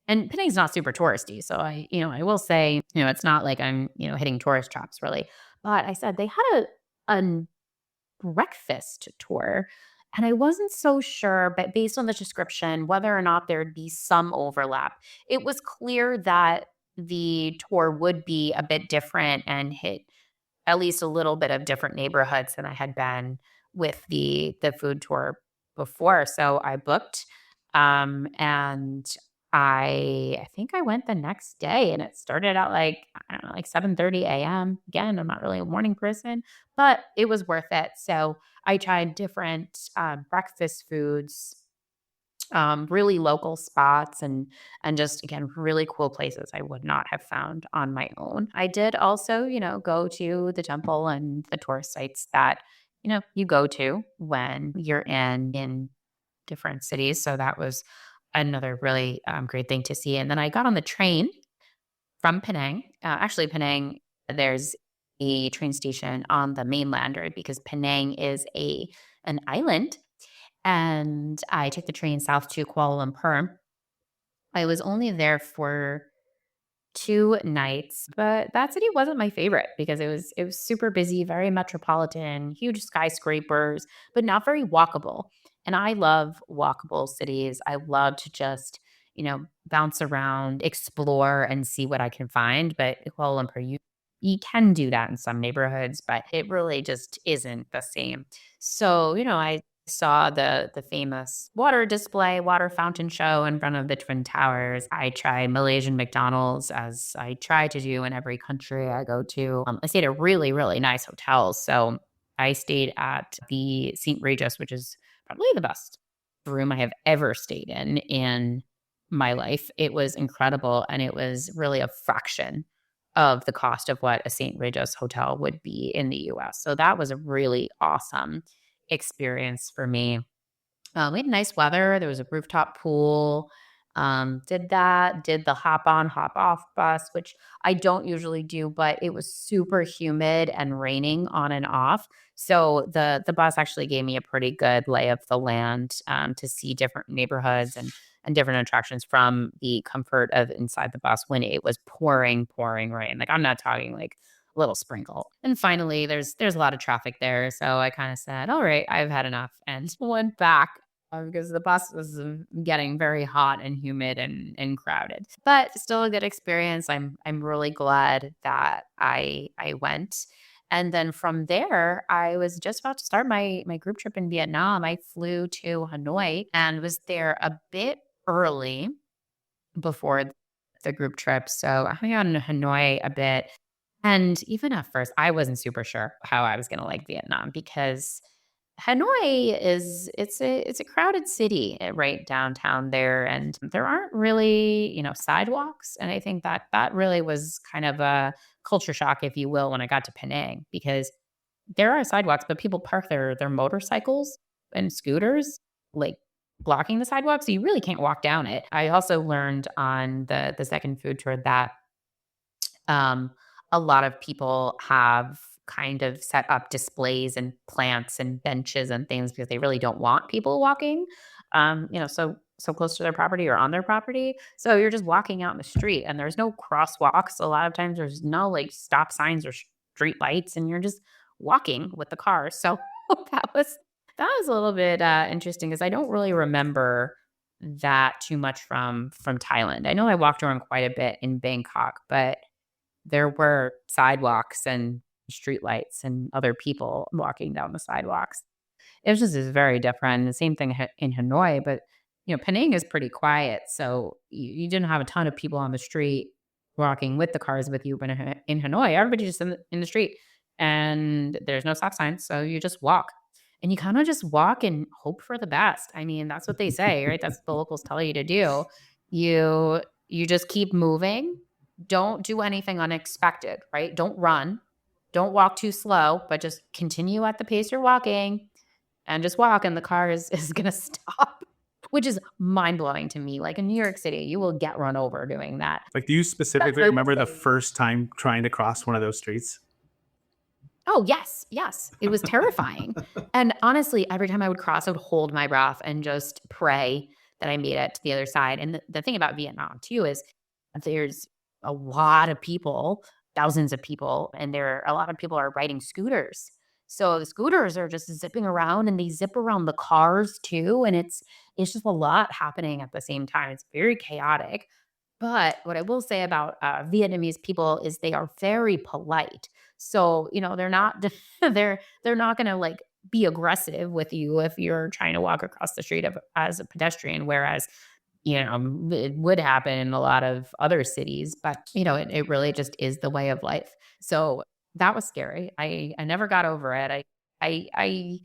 And Penang's not super touristy, so I will say, it's not like I'm, hitting tourist traps really. But I said they had a breakfast tour, and I wasn't so sure, but based on the description, whether or not there'd be some overlap. It was clear that the tour would be a bit different and hit at least a little bit of different neighborhoods than I had been with the food tour before. So I booked, and I think I went the next day, and it started out like I don't know, like 7:30 a.m. Again, I'm not really a morning person, but it was worth it. So I tried different breakfast foods, really local spots, and just again really cool places I would not have found on my own. I did also, go to the temple and the tourist sites that you go to when you're in different cities. So that was another really great thing to see. And then I got on the train from Penang. Actually, Penang, there's a train station on the mainland, right? Because Penang is an island, and I took the train south to Kuala Lumpur. I was only there for 2 nights, but that city wasn't my favorite because it was super busy, very metropolitan, huge skyscrapers, but not very walkable. And I love walkable cities. I love to just, bounce around, explore, and see what I can find. But Kuala Lumpur, you can do that in some neighborhoods, but it really just isn't the same. So, I saw the famous water display, water fountain show in front of the Twin Towers. I tried Malaysian McDonald's as I try to do in every country I go to. I stayed at really, really nice hotels. So I stayed at the St. Regis, which is probably the best room I have ever stayed in my life. It was incredible, and it was really a fraction of the cost of what a St. Regis hotel would be in the US. So that was a really awesome experience for me. We had nice weather. There was a rooftop pool. Did that, did the hop on, hop off bus, which I don't usually do, but it was super humid and raining on and off. So the bus actually gave me a pretty good lay of the land, to see different neighborhoods and different attractions from the comfort of inside the bus when it was pouring rain. Like I'm not talking like a little sprinkle. And finally, there's a lot of traffic there, so I kind of said, "All right, I've had enough," and went back, because the bus was, getting very hot and humid and crowded. But still a good experience. I'm really glad that I went. And then from there, I was just about to start my group trip in Vietnam. I flew to Hanoi and was there a bit early before the group trip. So I hung out in Hanoi a bit. And even at first, I wasn't super sure how I was going to like Vietnam because Hanoi is it's a crowded city, right downtown there, and there aren't really, sidewalks. And I think that really was kind of a culture shock, if you will, when I got to Penang, because there are sidewalks, but people park their motorcycles and scooters like blocking the sidewalk, so you really can't walk down it. I also learned on the second food tour that um, a lot of people have kind of set up displays and plants and benches and things because they really don't want people walking, so close to their property or on their property. So you're just walking out in the street, and there's no crosswalks. A lot of times, there's no like stop signs or street lights, and you're just walking with the car. So that was that was a little bit interesting because I don't really remember that too much from Thailand. I know I walked around quite a bit in Bangkok, but there were sidewalks and streetlights and other people walking down the sidewalks. It was just is very different. The same thing in Hanoi, but Penang is pretty quiet, so you didn't have a ton of people on the street walking with the cars with you. But in Hanoi, everybody's just in the street, and there's no stop signs, so you just walk, and you kind of just walk and hope for the best. I mean, that's what they say, right? That's what the locals tell you to do. You just keep moving. Don't do anything unexpected, right? Don't run. Don't walk too slow, but just continue at the pace you're walking and just walk, and the car is gonna stop, which is mind-blowing to me. Like, in New York City, you will get run over doing that. Like, do you But specifically I will remember the say first time trying to cross one of those streets? Oh, yes, yes. It was terrifying. And honestly, every time I would cross, I would hold my breath and just pray that I made it to the other side. And the thing about Vietnam too is there's a lot of people, thousands of people, and a lot of people are riding scooters. So the scooters are just zipping around, and they zip around the cars too. And it's just a lot happening at the same time. It's very chaotic. But what I will say about Vietnamese people is they are very polite. So, they're not they're not going to like be aggressive with you if you're trying to walk across the street as a pedestrian, whereas it would happen in a lot of other cities, but it really just is the way of life. So that was scary. I never got over it. I I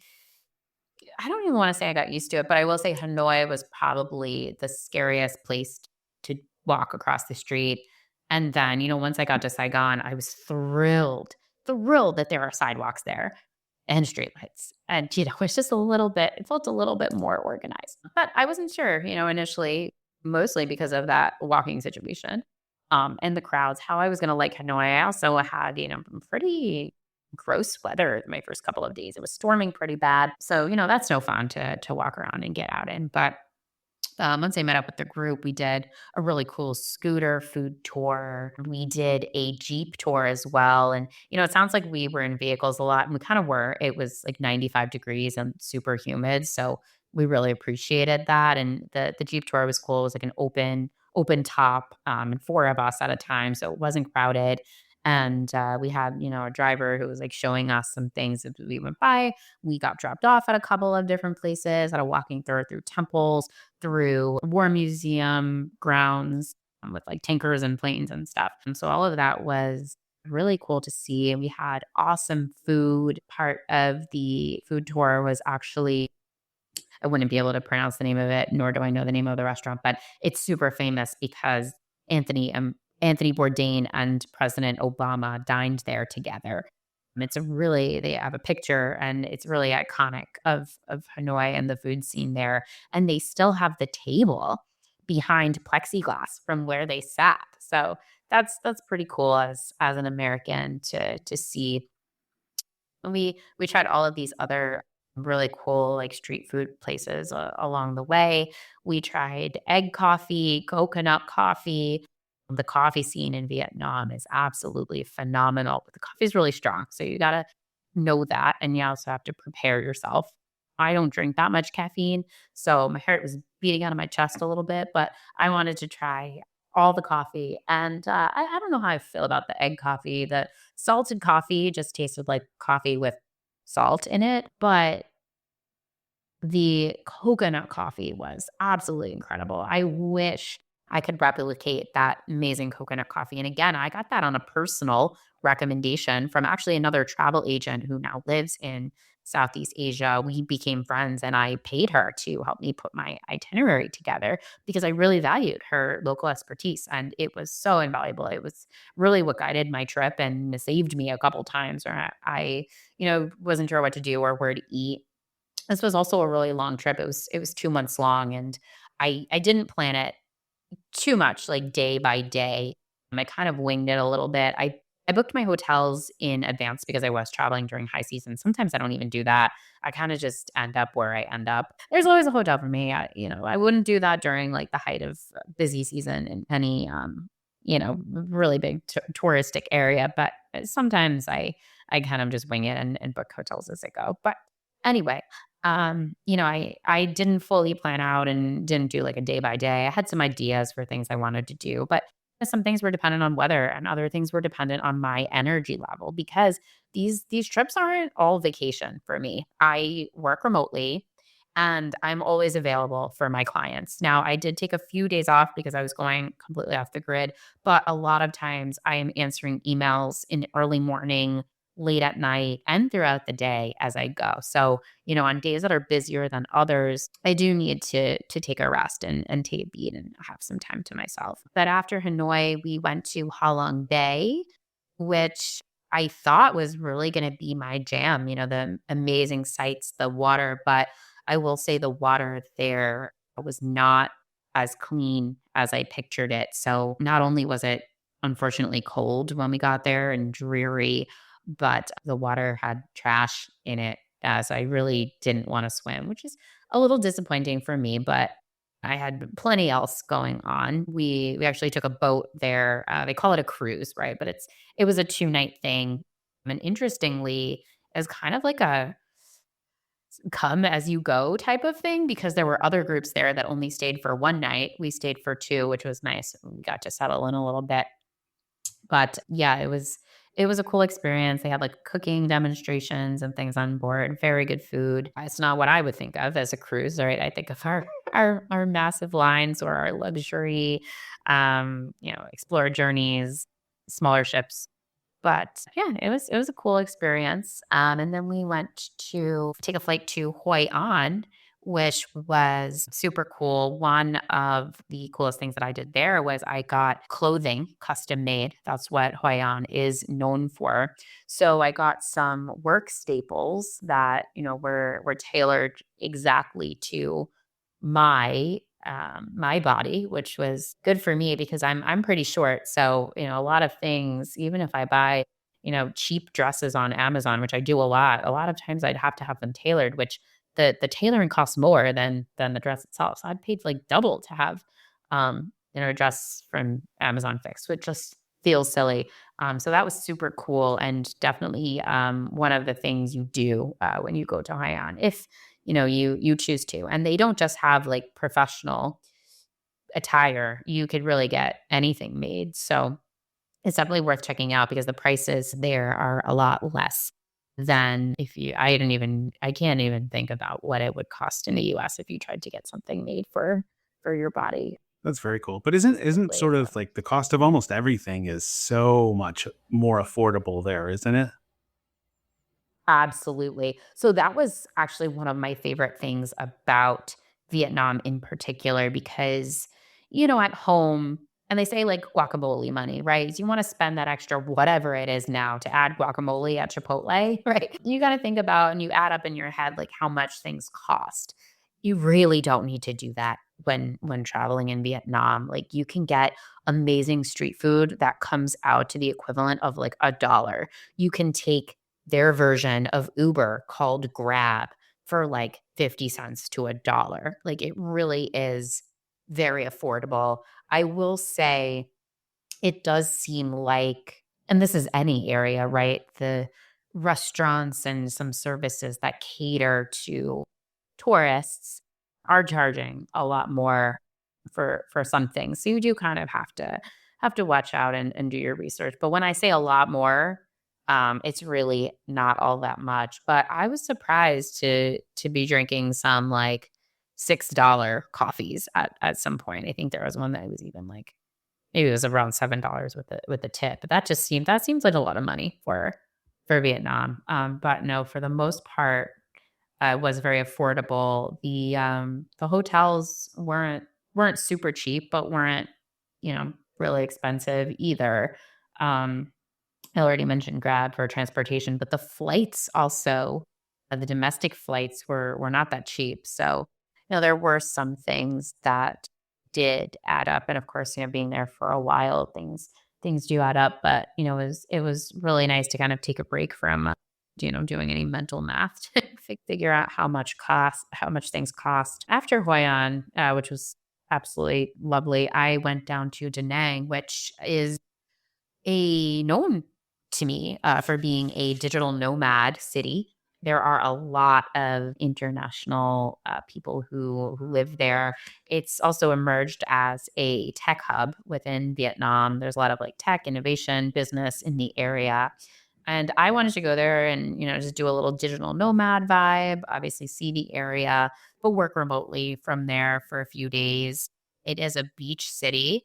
don't even wanna say I got used to it, but I will say Hanoi was probably the scariest place to walk across the street. And then, once I got to Saigon, I was thrilled that there are sidewalks there and streetlights. And, it's just it felt a little bit more organized. But I wasn't sure, initially, mostly because of that walking situation, and the crowds, how I was gonna like Hanoi. I also had, pretty gross weather my first couple of days. It was storming pretty bad. So, that's no fun to walk around and get out in. But once I met up with the group, we did a really cool scooter food tour. We did a Jeep tour as well. And, it sounds like we were in vehicles a lot, and we kind of were. It was like 95 degrees and super humid. So we really appreciated that. And the Jeep tour was cool. It was like an open top, and four of us at a time. So it wasn't crowded. And we had, a driver who was like showing us some things as we went by. We got dropped off at a couple of different places, at a walking through temples, through war museum grounds, with like tankers and planes and stuff. And so all of that was really cool to see. And we had awesome food. Part of the food tour was actually, I wouldn't be able to pronounce the name of it, nor do I know the name of the restaurant, but it's super famous because Anthony Bourdain and President Obama dined there together. They have a picture, and it's really iconic of Hanoi and the food scene there. And they still have the table behind plexiglass from where they sat. So that's pretty cool as an American to see. And we tried all of these other really cool, like, street food places along the way. We tried egg coffee, coconut coffee. The coffee scene in Vietnam is absolutely phenomenal, but the coffee is really strong, so you gotta know that, and you also have to prepare yourself. I don't drink that much caffeine, so my heart was beating out of my chest a little bit, but I wanted to try all the coffee, and, I don't know how I feel about the egg coffee. The salted coffee just tasted like coffee with salt in it, but the coconut coffee was absolutely incredible. I wish I could replicate that amazing coconut coffee. And again, I got that on a personal recommendation from actually another travel agent who now lives in Southeast Asia. We became friends and I paid her to help me put my itinerary together because I really valued her local expertise and it was so invaluable. It was really what guided my trip and saved me a couple times where I wasn't sure what to do or where to eat. This was also a really long trip. It was 2 months long, and I didn't plan it too much, like, day by day. I kind of winged it a little bit. I booked my hotels in advance because I was traveling during high season. Sometimes I don't even do that. I kinda just end up where I end up. There's always a hotel for me. I wouldn't do that during, like, the height of busy season in any, really big touristic area, but, sometimes I kind of just wing it and book hotels as I go. But anyway, I didn't fully plan out and didn't do like a day by day. I had some ideas for things I wanted to do, but some things were dependent on weather and other things were dependent on my energy level because these trips aren't all vacation for me. I work remotely and I'm always available for my clients. Now, I did take a few days off because I was going completely off the grid, but a lot of times I am answering emails in the early morning, late at night, and throughout the day as I go. So, on days that are busier than others, I do need to take a rest and take a beat and have some time to myself. But after Hanoi, we went to Halong Bay, which I thought was really going to be my jam, the amazing sights, the water. But I will say the water there was not as clean as I pictured it. So not only was it unfortunately cold when we got there and dreary, but the water had trash in it. So I really didn't want to swim, which is a little disappointing for me, but I had plenty else going on. We actually took a boat there. They call it a cruise, right? But it was a 2-night thing. And interestingly, as kind of like a come as you go type of thing because there were other groups there that only stayed for 1 night. We stayed for 2, which was nice. We got to settle in a little bit. But yeah, it was a cool experience. They had like cooking demonstrations and things on board, very good food. It's not what I would think of as a cruise, right? I think of our massive lines or our luxury explore journeys, smaller ships. But yeah, it was a cool experience. And then we went to take a flight to Hoi An, which was super cool. One of the coolest things that I did there was I got clothing custom made. That's what Hoi An is known for. So I got some work staples that were tailored exactly to my body, which was good for me because I'm pretty short. So, a lot of things, even if I buy, cheap dresses on Amazon, which I do a lot of times I'd have to have them tailored, which the tailoring costs more than the dress itself. So I'd paid like double to have a dress from Amazon Fix, which just feels silly. So that was super cool and definitely one of the things you do when you go to Hainan, if you choose to. And they don't just have like professional attire, you could really get anything made. So it's definitely worth checking out because the prices there are a lot less than if you I can't even think about what it would cost in the US if you tried to get something made for your body. That's very cool. But isn't Absolutely. sort of like the cost of almost everything is so much more affordable there, isn't it? Absolutely. So that was actually one of my favorite things about Vietnam in particular because, at home, and they say like guacamole money, right? You want to spend that extra whatever it is now to add guacamole at Chipotle, right? You got to think about and you add up in your head like how much things cost. You really don't need to do that when traveling in Vietnam. Like, you can get amazing street food that comes out to the equivalent of like $1. You can take their version of Uber called Grab for like 50 cents to $1. Like, it really is very affordable. I will say it does seem like, and this is any area, right? The restaurants and some services that cater to tourists are charging a lot more for some things. So you do kind of have to watch out and do your research. But when I say a lot more, it's really not all that much. But I was surprised to be drinking some like $6 coffees at some point. I think there was one that was even like maybe it was around $7 with the tip. But that seems like a lot of money for Vietnam. But no, for the most part, was very affordable. The hotels weren't super cheap, but weren't, really expensive either. Um, I already mentioned Grab for transportation, but the flights also, the domestic flights were not that cheap. So, there were some things that did add up, and of course, being there for a while, things do add up. But it was really nice to kind of take a break from, doing any mental math to figure out how much things cost. After Hoi An, which was absolutely lovely, I went down to Da Nang, which is known to me for being a digital nomad city. There are a lot of international people who live there. It's also emerged as a tech hub within Vietnam. There's a lot of like tech, innovation, business in the area. And I wanted to go there and, just do a little digital nomad vibe, obviously see the area, but work remotely from there for a few days. It is a beach city,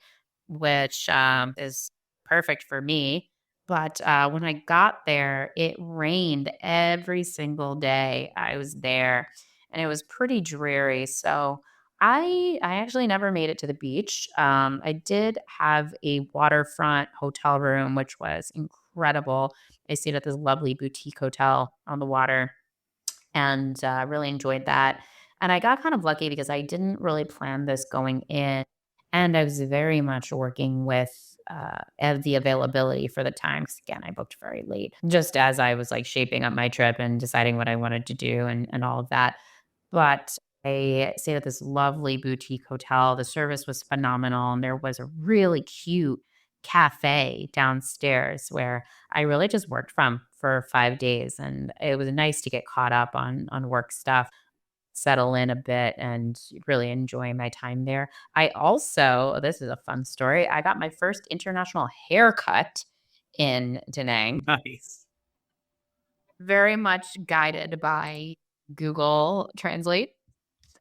which is perfect for me. But when I got there, it rained every single day I was there, and it was pretty dreary. So I actually never made it to the beach. I did have a waterfront hotel room, which was incredible. I stayed at this lovely boutique hotel on the water and really enjoyed that. And I got kind of lucky because I didn't really plan this going in. And I was very much working with the availability for the time. Because again, I booked very late, just as I was like shaping up my trip and deciding what I wanted to do and all of that. But I stayed at this lovely boutique hotel. The service was phenomenal. And there was a really cute cafe downstairs where I really just worked from for 5 days, and it was nice to get caught up on work stuff, settle in a bit, and really enjoy my time there. I also this is a fun story, I got my first international haircut in Da Nang, Nice. very much guided by Google Translate.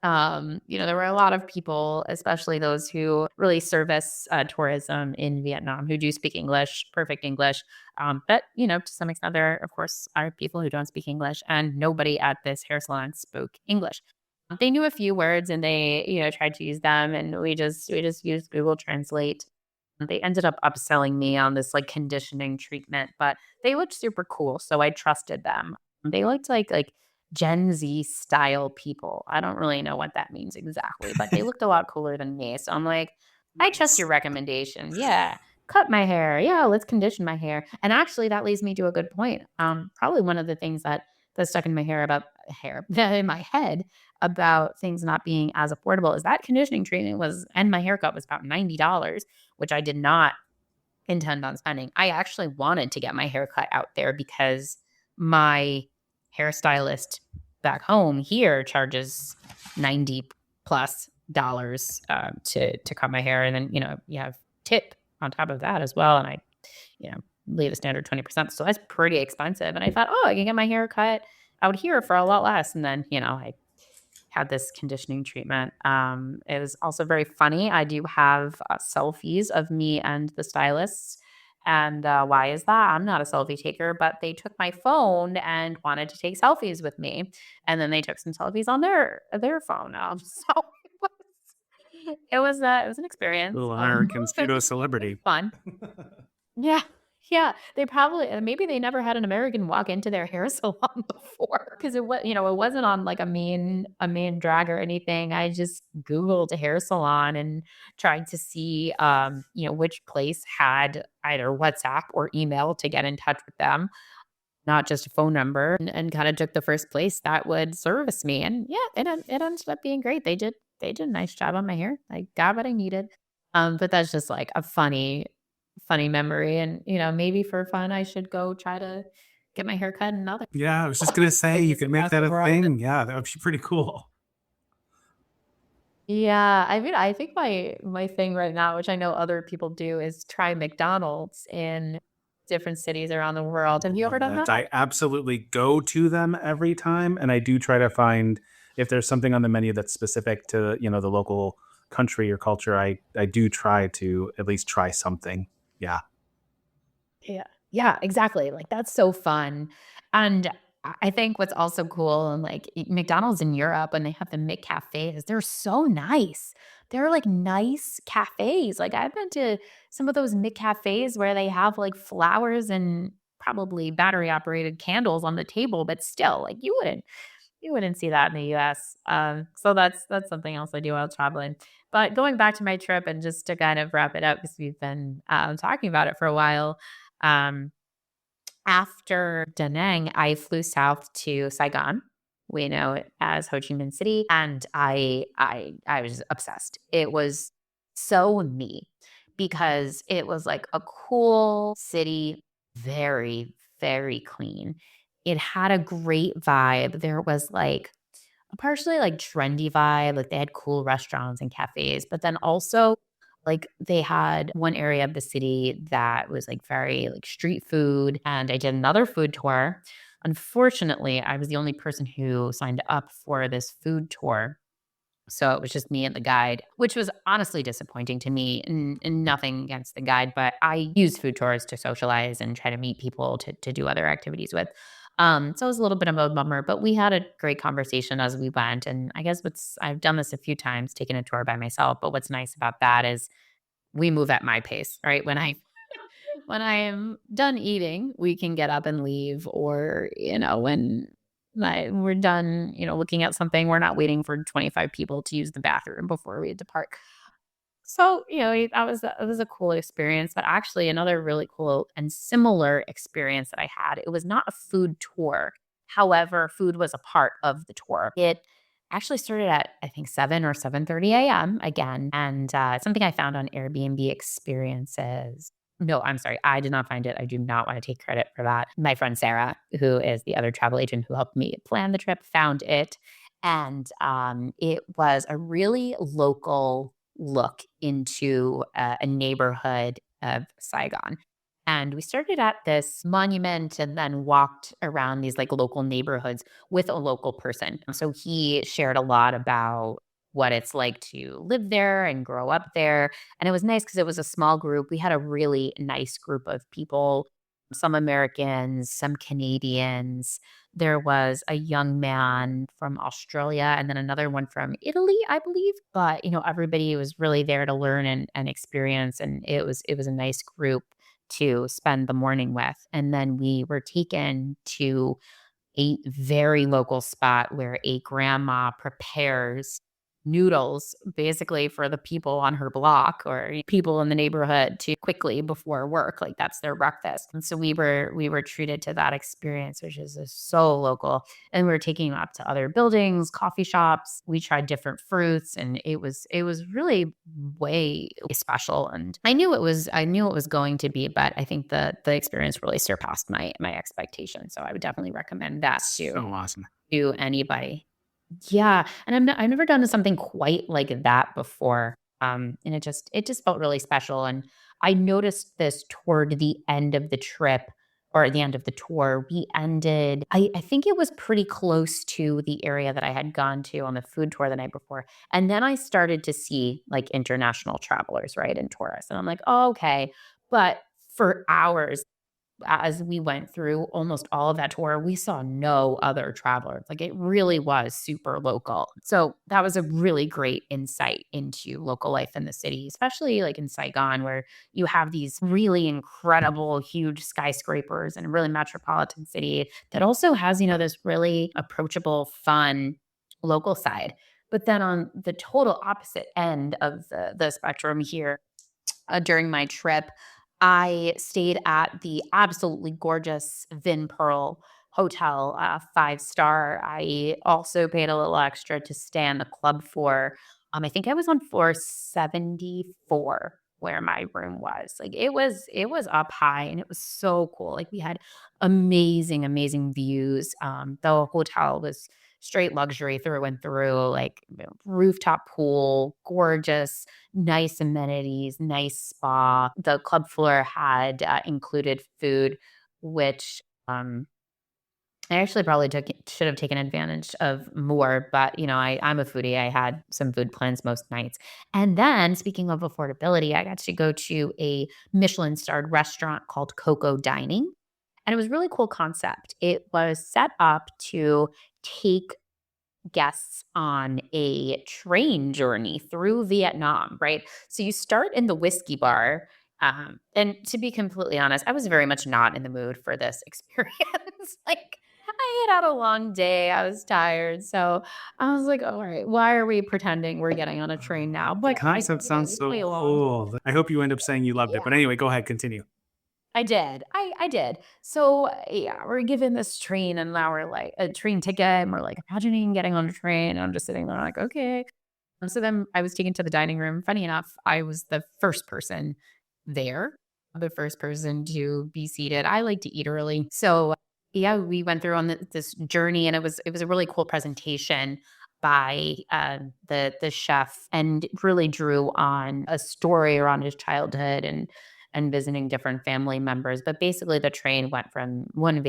There were a lot of people, especially those who really service tourism in Vietnam, who do speak English, perfect English. But, to some extent, there, of course, are people who don't speak English, and nobody at this hair salon spoke English. They knew a few words, and they, tried to use them, and we just used Google Translate. They ended up upselling me on this like conditioning treatment, but they looked super cool, so I trusted them. They looked like Gen Z style people. I don't really know what that means exactly, but they looked a lot cooler than me. So I'm like, I trust your Nice. recommendation. Yeah. Cut my hair. Yeah, let's condition my hair. And actually that leads me to a good point. Probably one of the things that stuck in my hair in my head about things not being as affordable is that conditioning treatment and my haircut was about $90, which I did not intend on spending. I actually wanted to get my hair cut out there because my hairstylist back home here charges 90 plus dollars to cut my hair. And then, you have tip on top of that as well. And I, leave a standard 20%. So that's pretty expensive. And I thought, oh, I can get my hair cut out here for a lot less. And then, I had this conditioning treatment. It was also very funny. I do have selfies of me and the stylists. And why is that? I'm not a selfie taker, but they took my phone and wanted to take selfies with me, and then they took some selfies on their phone. So it was an experience. Little Um, American it pseudo was celebrity. fun. Yeah. Yeah, they probably maybe they never had an American walk into their hair salon before because it was it wasn't on like a main drag or anything. I just Googled hair salon and tried to see, which place had either WhatsApp or email to get in touch with them, not just a phone number, and kinda took the first place that would service me, and yeah, it ended up being great. They did a nice job on my hair. I got what I needed. But that's just, like, a funny memory, and, maybe for fun, I should go try to get my hair cut in another Yeah, I was just gonna say you could make that a thing. Yeah, that would be pretty cool. Yeah, I mean, I think my thing right now, which I know other people do, is try McDonald's in different cities around the world. Have you ever Love done that. that? I absolutely go to them every time, and I do try to find if there's something on the menu that's specific to, the local country or culture, I do try to at least try something. Yeah. Yeah. Yeah, exactly. Like, that's so fun. And I think what's also cool and like McDonald's in Europe when they have the McCafes, they're so nice. They're like nice cafes. Like I've been to some of those McCafes where they have like flowers and probably battery operated candles on the table, but still like you wouldn't see that in the US. So that's something else I do while traveling. But going back to my trip and just to kind of wrap it up because we've been talking about it for a while. Um, After Da Nang, I flew south to Saigon. We know it as Ho Chi Minh City, and I was obsessed. It was so me because it was like a cool city, very, very clean. It had a great vibe. There was like a partially like trendy vibe, like they had cool restaurants and cafes, but then also like they had one area of the city that was like very like street food. And I did another food tour. Unfortunately, I was the only person who signed up for this food tour. So it was just me and the guide, which was honestly disappointing to me, and nothing against the guide, but I use food tours to socialize and try to meet people to do other activities with. So it was a little bit of a bummer, but we had a great conversation as we went. And I guess I've done this a few times, taking a tour by myself. But what's nice about that is we move at my pace, right? When I am done eating, we can get up and leave, or when we're done, looking at something, we're not waiting for 25 people to use the bathroom before we depart. So, that was a cool experience, but actually another really cool and similar experience that I had, it was not a food tour. However, food was a part of the tour. It actually started at I think 7 or 7:30 AM again, and it's something I found on Airbnb experiences. No, I'm sorry. I did not find it. I do not want to take credit for that. My friend Sarah, who is the other travel agent who helped me plan the trip, found it. And it was a really local look into a neighborhood of Saigon. And we started at this monument and then walked around these like local neighborhoods with a local person. So he shared a lot about what it's like to live there and grow up there. And it was nice because it was a small group. We had a really nice group of people, some Americans, some Canadians. There was a young man from Australia and then another one from Italy, I believe. But, everybody was really there to learn and experience. And it was a nice group to spend the morning with. And then we were taken to a very local spot where a grandma prepares noodles basically for the people on her block or people in the neighborhood to quickly before work, like that's their breakfast. And so we were treated to that experience, which is so local. And we were taking them up to other buildings, coffee shops. We tried different fruits, and it was really way special. And I knew it was going to be, but I think the experience really surpassed my expectations. So I would definitely recommend that So awesome. to anybody. Yeah, and I've never done something quite like that before, and it just felt really special, and I noticed this toward the end of the trip or the end of the tour. We ended I think it was pretty close to the area that I had gone to on the food tour the night before, and then I started to see, like, international travelers, right, and tourists, and I'm like, "Oh, okay," but for hours as we went through almost all of that tour, we saw no other travelers. Like, it really was super local. So that was a really great insight into local life in the city, especially like in Saigon, where you have these really incredible, huge skyscrapers and a really metropolitan city that also has, this really approachable, fun local side. But then on the total opposite end of the spectrum here, during my trip, I stayed at the absolutely gorgeous Vin Pearl Hotel, 5-star. I also paid a little extra to stay on the club floor. I think I was on floor 74 where my room was. Like, it was up high and it was so cool. Like, we had amazing, amazing views. The hotel was straight luxury through and through, like, rooftop pool, gorgeous, nice amenities, nice spa. The club floor had included food, which I actually probably should have taken advantage of more. But I'm a foodie. I had some food plans most nights. And then, speaking of affordability, I got to go to a Michelin starred restaurant called Coco Dining. And it was a really cool concept. It was set up to take guests on a train journey through Vietnam, right? So you start in the whiskey bar. And to be completely honest, I was very much not in the mood for this experience. Like, I had had a long day. I was tired. So I was like, all right, why are we pretending we're getting on a train now? The But I concept did sounds it so way along. cool. I hope you end up saying you loved it. But Yeah. anyway, go ahead, continue. I did. I did. So, yeah, we're given this train and now we're like a train ticket and we're like imagining getting on a train. And I'm just sitting there like, okay. So then I was taken to the dining room. Funny enough, I was the first person there, the first person to be seated. I like to eat early. So, yeah, we went through on this journey and it was a really cool presentation by the chef, and it really drew on a story around his childhood and visiting different family members. But basically the train went from one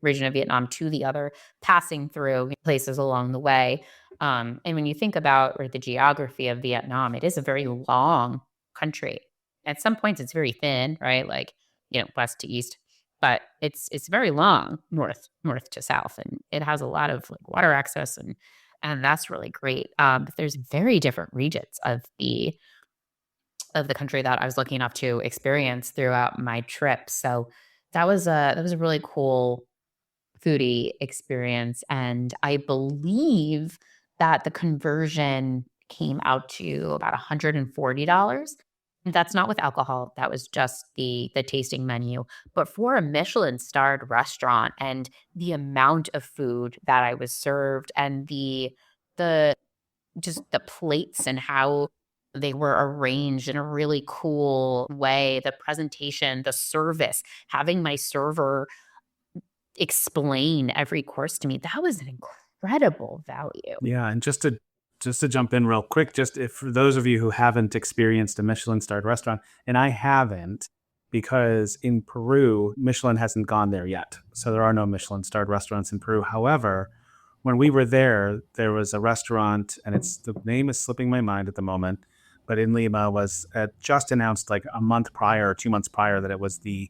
region of Vietnam to the other, passing through places along the way. And when you think about, or the geography of Vietnam, it is a very long country. At some points, it's very thin, right? Like, west to east, but it's very long, north to south, and it has a lot of like water access, and that's really great. But there's very different regions of the country that I was lucky enough to experience throughout my trip. So that was a really cool foodie experience, and I believe that the conversion came out to about $140. That's not with alcohol, that was just the tasting menu, but for a Michelin-starred restaurant and the amount of food that I was served and the just the plates and how they were arranged in a really cool way, the presentation, the service, having my server explain every course to me, that was an incredible value. Yeah, and just to jump in real quick, just if for those of you who haven't experienced a Michelin starred restaurant, and I haven't, because in Peru, Michelin hasn't gone there yet. So there are no Michelin starred restaurants in Peru. However, when we were there, there was a restaurant, and it's the name is slipping my mind at the moment, but in Lima was just announced like a month prior or 2 months prior that it was the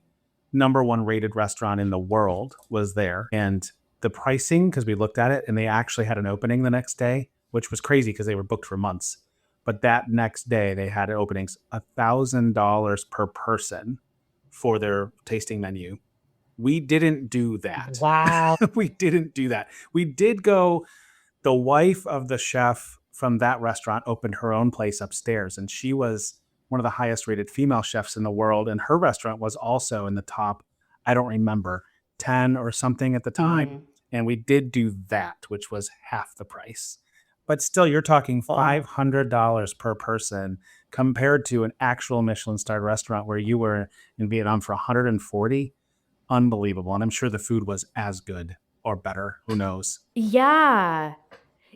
number one rated restaurant in the world was there. And the pricing, because we looked at it and they actually had an opening the next day, which was crazy because they were booked for months. But that next day they had openings $1,000 per person for their tasting menu. We didn't do that. Wow. We didn't do that. We did go, the wife of the chef from that restaurant opened her own place upstairs, and she was one of the highest rated female chefs in the world. And her restaurant was also in the top, I don't remember, 10 or something at the time. Mhm. And we did do that, which was half the price. But still, you're talking Oh. $500 per person compared to an actual Michelin starred restaurant where you were in Vietnam for 140. Unbelievable. And I'm sure the food was as good or better. Who knows? Yeah.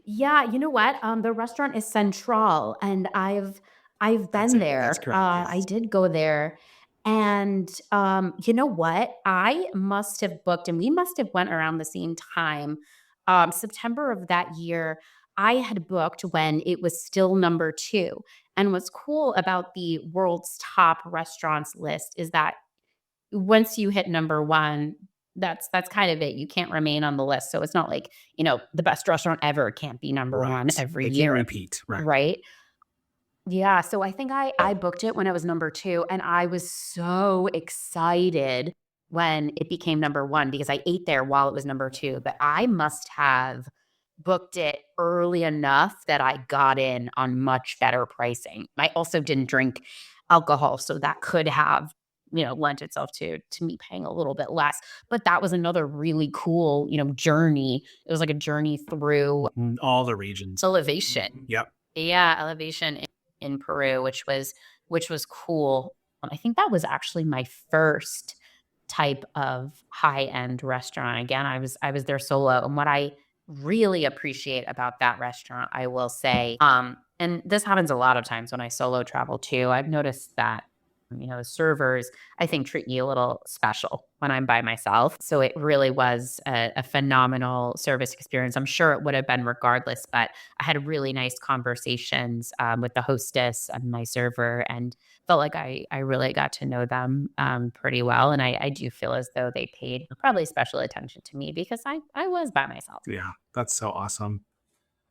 Yeah, you know what? The restaurant is Central, and I've That's been it. That's there. correct. I Yes. did go there, and you know what? I must have booked, and we must have went around the same time. September of that year, I had booked when it was still number two. And what's cool about the world's top restaurants list is that once you hit number 1, that's kind of it. You can't remain on the list. So it's not like, the best restaurant ever can't be number 1 Right. every They can't year, repeat. Right. right? Yeah, so I think I booked it when it was number 2, and I was so excited when it became number 1 because I ate there while it was number 2, but I must have booked it early enough that I got in on much better pricing. I also didn't drink alcohol, so that could have, lent itself to me paying a little bit less, but that was another really cool, journey. It was like a journey through All the regions. elevation. Yep. Yeah, elevation in Peru, which was cool. I think that was actually my first type of high-end restaurant. Again, I was there solo, and what I really appreciate about that restaurant, I will say, and this happens a lot of times when I solo travel too. I've noticed that, the servers, I think, treat you a little special when I'm by myself. So it really was a phenomenal service experience. I'm sure it would have been regardless, but I had really nice conversations with the hostess and my server, and felt like I really got to know them pretty well. And I do feel as though they paid probably special attention to me because I was by myself. Yeah. That's so awesome.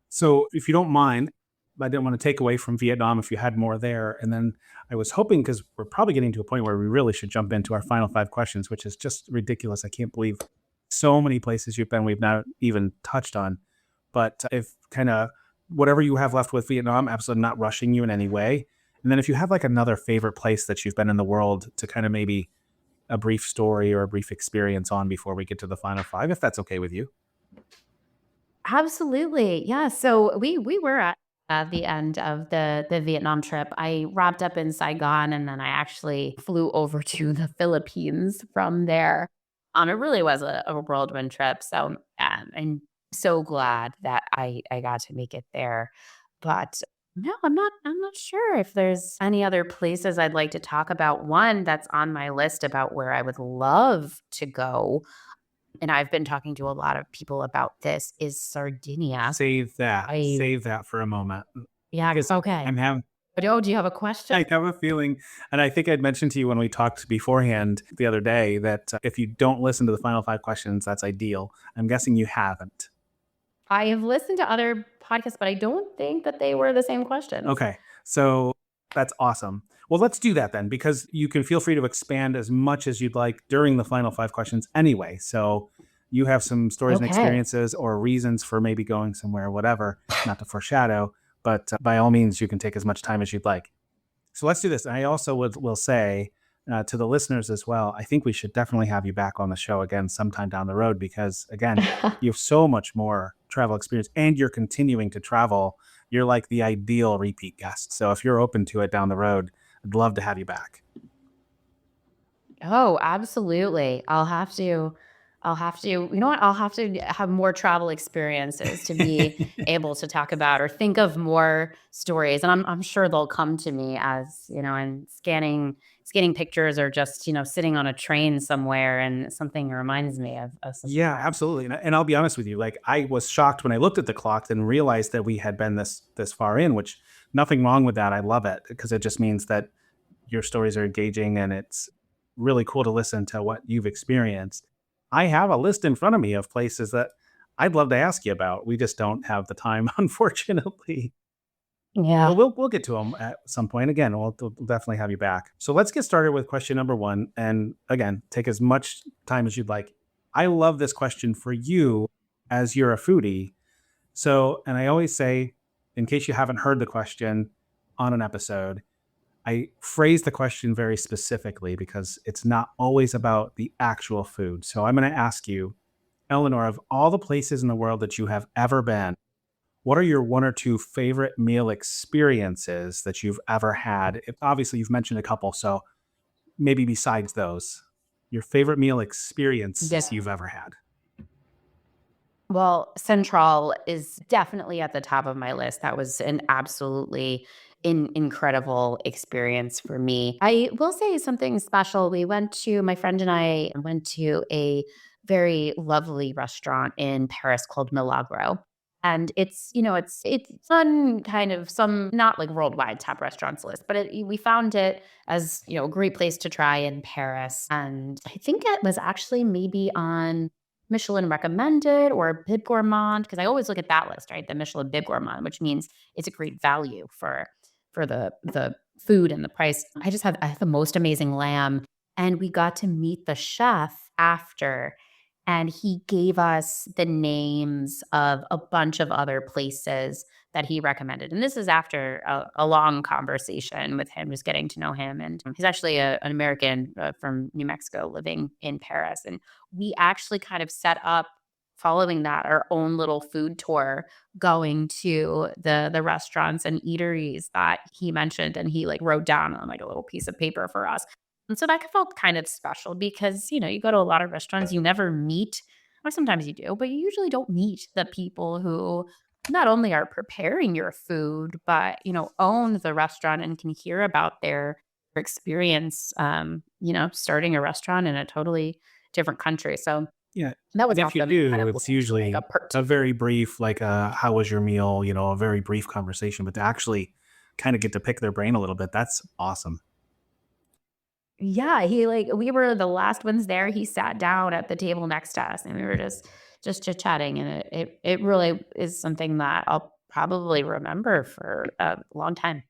So, if you don't mind, I didn't want to take away from Vietnam if you had more there. And then I was hoping, because we're probably getting to a point where we really should jump into our final 5 questions, which is just ridiculous. I can't believe so many places you've been we've not even touched on. But if kind of whatever you have left with Vietnam, absolutely not rushing you in any way. And then if you have like another favorite place that you've been in the world to kind of maybe a brief story or a brief experience on before we get to the final 5, if that's okay with you. Absolutely. Yeah. So we were at the end of the Vietnam trip. I wrapped up in Saigon and then I actually flew over to the Philippines from there. It really was a whirlwind trip. So I'm so glad that I got to make it there. But no, I'm not sure if there's any other places I'd like to talk about. One that's on my list about where I would love to go, and I've been talking to a lot of people about this, is Sardinia. Save that. I Save that for a moment. Yeah, Because okay. I'm having But, oh, do you have a question? I have a feeling, and I think I'd mentioned to you when we talked beforehand the other day that if you don't listen to the final 5 questions, that's ideal. I'm guessing you haven't. I have listened to other podcasts, but I don't think that they were the same questions. Okay, so that's awesome. Well, let's do that then, because you can feel free to expand as much as you'd like during the final 5 questions anyway. So you have some stories and Okay. experiences or reasons for maybe going somewhere, whatever, not to foreshadow, but by all means, you can take as much time as you'd like. So let's do this. I also will say to the listeners as well, I think we should definitely have you back on the show again sometime down the road because, again, you have so much more travel experience and you're continuing to travel. You're like the ideal repeat guest. So if you're open to it down the road, I'd love to have you back. Oh, absolutely. I'll have to, you know what? I'll have to have more travel experiences to be able to talk about or think of more stories. And I'm sure they'll come to me as, and scanning pictures or just, sitting on a train somewhere and something reminds me of something Yeah, else. absolutely. And I'll be honest with you, like I was shocked when I looked at the clock and realized that we had been this far in, which nothing wrong with that. I love it because it just means that your stories are engaging and it's really cool to listen to what you've experienced. I have a list in front of me of places that I'd love to ask you about. We just don't have the time, unfortunately. Yeah. But we'll get to them at some point. Again, we'll definitely have you back. So let's get started with question number 1. And again, take as much time as you'd like. I love this question for you as you're a foodie. So, and I always say, in case you haven't heard the question on an episode, I phrase the question very specifically because it's not always about the actual food. So I'm going to ask you, Eleanor, of all the places in the world that you have ever been, what are your 1 or 2 favorite meal experiences that you've ever had? Obviously, you've mentioned a couple, so maybe besides those, your favorite meal experiences This you've ever had. Well, Central is definitely at the top of my list. That was an absolutely incredible experience for me. I will say something special. My friend and I went to a very lovely restaurant in Paris called Milagro. And it's on kind of some not like worldwide top restaurants list, but we found it as, a great place to try in Paris. And I think it was actually maybe on Michelin recommended or Bib Gourmand, because I always look at that list, right? The Michelin Bib Gourmand, which means it's a great value for the food and the price. I had the most amazing lamb, and we got to meet the chef after, and he gave us the names of a bunch of other places that he recommended. And this is after a long conversation with him, just getting to know him. And he's actually an American from New Mexico living in Paris. And we actually kind of set up, following that, our own little food tour, going to the restaurants and eateries that he mentioned, and he like wrote down on like a little piece of paper for us. And so that felt kind of special because, you go to a lot of restaurants, you never meet, or sometimes you do, but you usually don't meet the people who not only are preparing your food, but, own the restaurant and can hear about their experience, starting a restaurant in a totally different country. So Yeah. that was And if you awesome. Kind do, of it's like a usually perk. a very brief, like, how was your meal? A very brief conversation, but to actually kind of get to pick their brain a little bit, that's awesome. Yeah, we were the last ones there. He sat down at the table next to us, and we were just chit-chatting, and it really is something that I'll probably remember for a long time.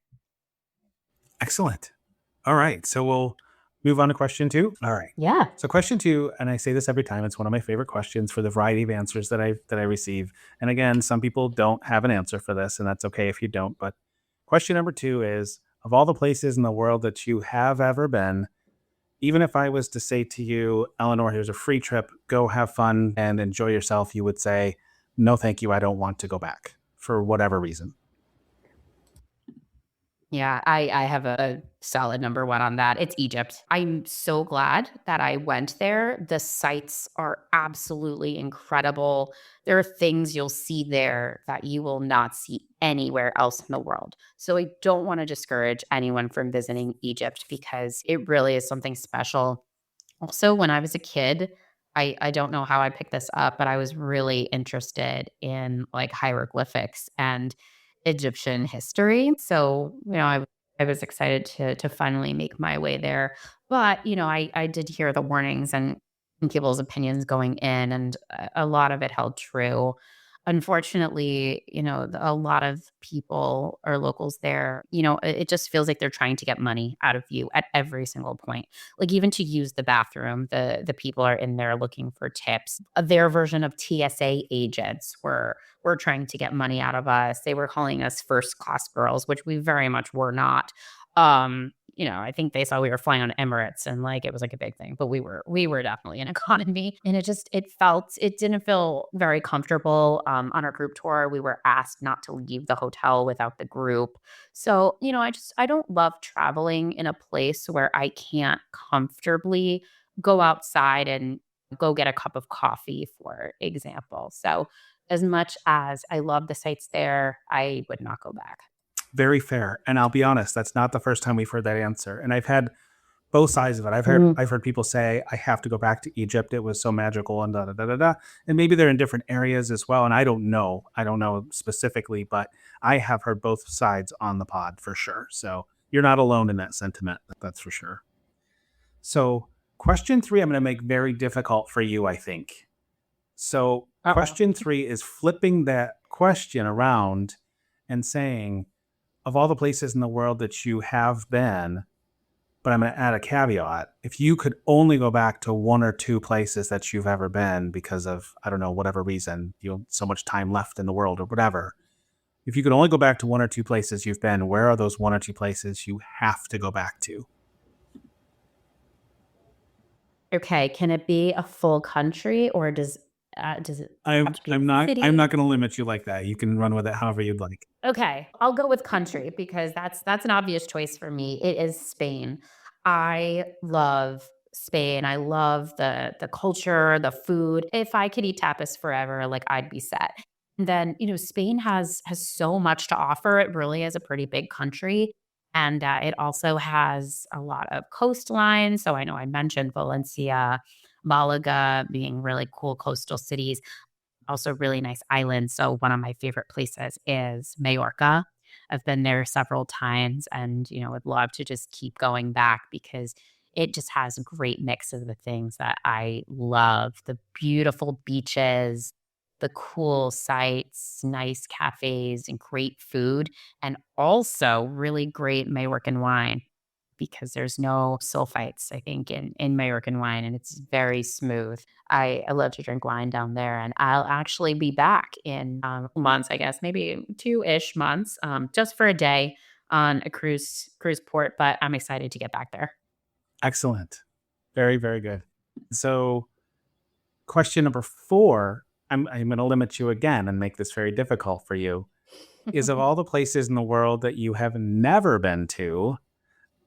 Excellent. All right. So we'll move on to question two. All right. Yeah. So question two, and I say this every time, it's one of my favorite questions for the variety of answers that I receive. And again, some people don't have an answer for this, and that's okay if you don't. But question number two is, of all the places in the world that you have ever been, even if I was to say to you, Eleanor, here's a free trip, go have fun and enjoy yourself, you would say, no, thank you, I don't want to go back for whatever reason. Yeah, I have a solid number one on that. It's Egypt. I'm so glad that I went there. The sights are absolutely incredible. There are things you'll see there that you will not see anywhere else in the world. So I don't want to discourage anyone from visiting Egypt because it really is something special. Also, when I was a kid, I don't know how I picked this up, but I was really interested in like hieroglyphics and Egyptian history. So, I was excited to finally make my way there. But, I did hear the warnings and people's opinions going in, and a lot of it held true. Unfortunately, a lot of people or locals there, it just feels like they're trying to get money out of you at every single point. Like even to use the bathroom, the people are in there looking for tips. Their version of TSA agents were trying to get money out of us. They were calling us first class girls, which we very much were not. I think they saw we were flying on Emirates and like it was like a big thing, but we were definitely an economy. And it didn't feel very comfortable. On our group tour, we were asked not to leave the hotel without the group. So, I don't love traveling in a place where I can't comfortably go outside and go get a cup of coffee, for example. So, as much as I love the sights there, I would not go back. Very fair. And I'll be honest, that's not the first time we've heard that answer. And I've had both sides of it. Mm. I've heard people say, I have to go back to Egypt. It was so magical and da da da da da. And maybe they're in different areas as well. And I don't know. I don't know specifically, but I have heard both sides on the pod for sure. So you're not alone in that sentiment. That's for sure. So question three, I'm going to make very difficult for you, I think. So Uh-oh. question three is flipping that question around and saying, of all the places in the world that you have been, but I'm going to add a caveat. If you could only go back to one or two places that you've ever been because of, I don't know, whatever reason, so much time left in the world or whatever. If you could only go back to one or two places you've been, where are those one or two places you have to go back to? Okay, can it be a full country or does it have to be a I'm city? not going to limit you like that. You can run with it however you'd like. Okay, I'll go with country because that's an obvious choice for me. It is Spain. I love Spain. I love the culture, the food. If I could eat tapas forever, like I'd be set. And then, Spain has so much to offer. It really is a pretty big country. And it also has a lot of coastline. So I know I mentioned Valencia, Malaga being really cool coastal cities. also really nice islands. So one of my favorite places is Majorca. I've been there several times and, would love to just keep going back because it just has a great mix of the things that I love. The beautiful beaches, the cool sights, nice cafes, and great food, and also really great Majorcan wine because there's no sulfites, I think, in Majorcan wine, and it's very smooth. I love to drink wine down there, and I'll actually be back in months, I guess, maybe 2-ish months, just for a day on a cruise port. But I'm excited to get back there. Excellent. Very, very good. So, question number 4, I'm going to limit you again and make this very difficult for you. Is of all the places in the world that you have never been to,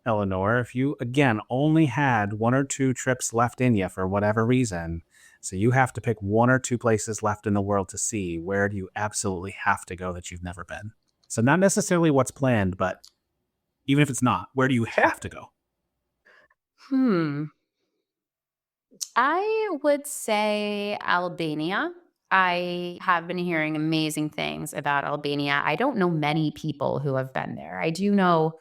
Eleanor, if you again only had 1 or 2 trips left in you for whatever reason, so you have to pick 1 or 2 places left in the world to see, where do you absolutely have to go that you've never been? So, not necessarily what's planned, but even if it's not, where do you Sure. have to go? Hmm. I would say Albania. I have been hearing amazing things about Albania. I don't know many people who have been there. I do know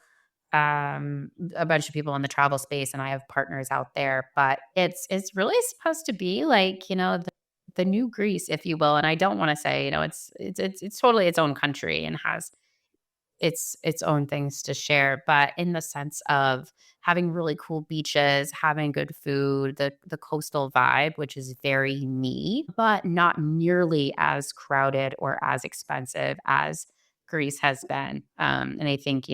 a bunch of people in the travel space, and I have partners out there, but it's really supposed to be like, the new Greece, if you will. And I don't want to say, it's totally its own country and has its own things to share, but in the sense of having really cool beaches, having good food, the coastal vibe, which is very me, but not nearly as crowded or as expensive as Greece has been. And I think,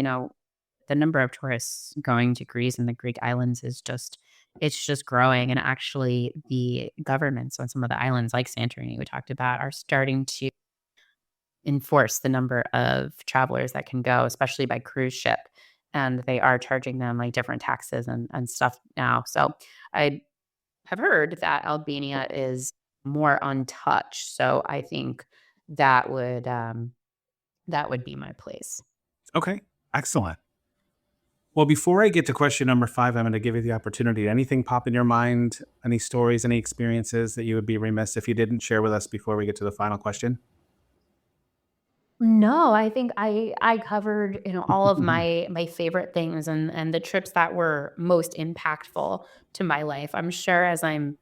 the number of tourists going to Greece and the Greek islands it's just growing. And actually the governments on some of the islands like Santorini we talked about are starting to enforce the number of travelers that can go, especially by cruise ship. And they are charging them like different taxes and stuff now. So I have heard that Albania is more untouched. So I think that would be my place. Okay, excellent. Well, before I get to question number 5, I'm going to give you the opportunity. Anything pop in your mind? Any stories, any experiences that you would be remiss if you didn't share with us before we get to the final question? No, I think I covered, all of my favorite things and the trips that were most impactful to my life. I'm sure as I'm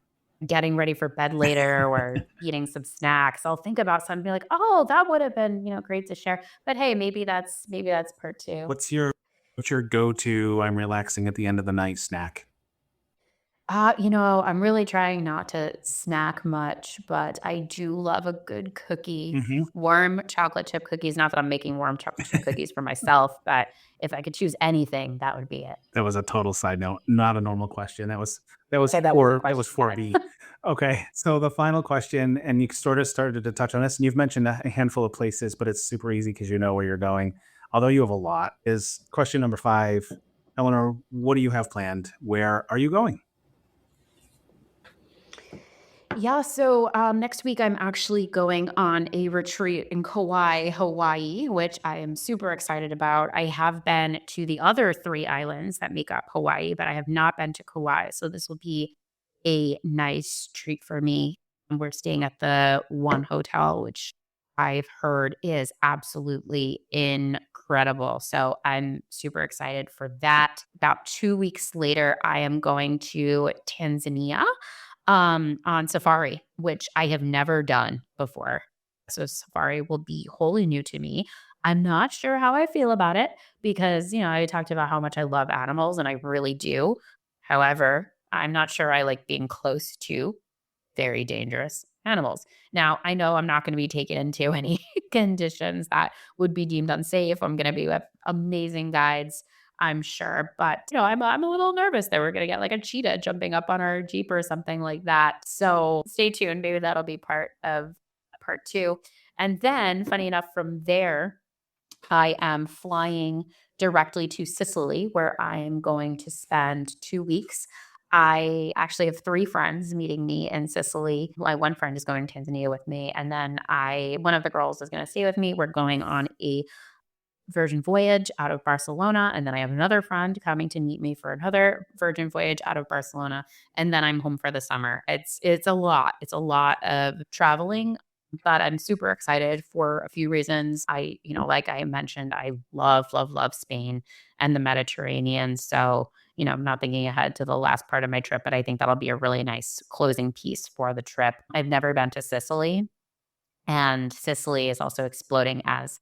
getting ready for bed later or eating some snacks, I'll think about something like, "Oh, that would have been, great to share." But hey, maybe that's part 2. What's your go-to I'm relaxing at the end of the night snack? I'm really trying not to snack much, but I do love a good cookie. Mhm. Warm chocolate chip cookies. Not that I'm making warm chocolate chip cookies for myself, but if I could choose anything, that would be it. That was a total side note, not a normal question. That was Okay, that was a for that was question. Got it. 4B. Okay, so the final question, and you sort of started to touch on this, and you've mentioned a handful of places, but it's super easy because you know where you're going. Although you have a lot, is question number 5. Eleanor, what do you have planned? Where are you going? Yeah, so next week I'm actually going on a retreat in Kauai, Hawaii, which I am super excited about. I have been to the other 3 islands that make up Hawaii, but I have not been to Kauai. So this will be a nice treat for me. And we're staying at the one hotel, which I've heard is absolutely incredible. So I'm super excited for that. About 2 weeks later, I am going to Tanzania on safari, which I have never done before. So safari will be wholly new to me. I'm not sure how I feel about it because, I talked about how much I love animals and I really do. However, I'm not sure I like being close to very dangerous animals. Now, I know I'm not going to be taken into any conditions that would be deemed unsafe. I'm going to be with amazing guides, I'm sure. But, I'm a little nervous that we're going to get like a cheetah jumping up on our Jeep or something like that. So stay tuned. Maybe that'll be part of part 2. And then, funny enough, from there, I am flying directly to Sicily, where I am going to spend 2 weeks. I actually have 3 friends meeting me in Sicily. My one friend is going to Tanzania with me, and then one of the girls is going to stay with me. We're going on a Virgin Voyage out of Barcelona, and then I have another friend coming to meet me for another Virgin Voyage out of Barcelona, and then I'm home for the summer. It's a lot. It's a lot of traveling, But I'm super excited for a few reasons. Like I mentioned, I love, love, love Spain and the Mediterranean. So, I'm not thinking ahead to the last part of my trip, but I think that'll be a really nice closing piece for the trip. I've never been to Sicily, and Sicily is also exploding as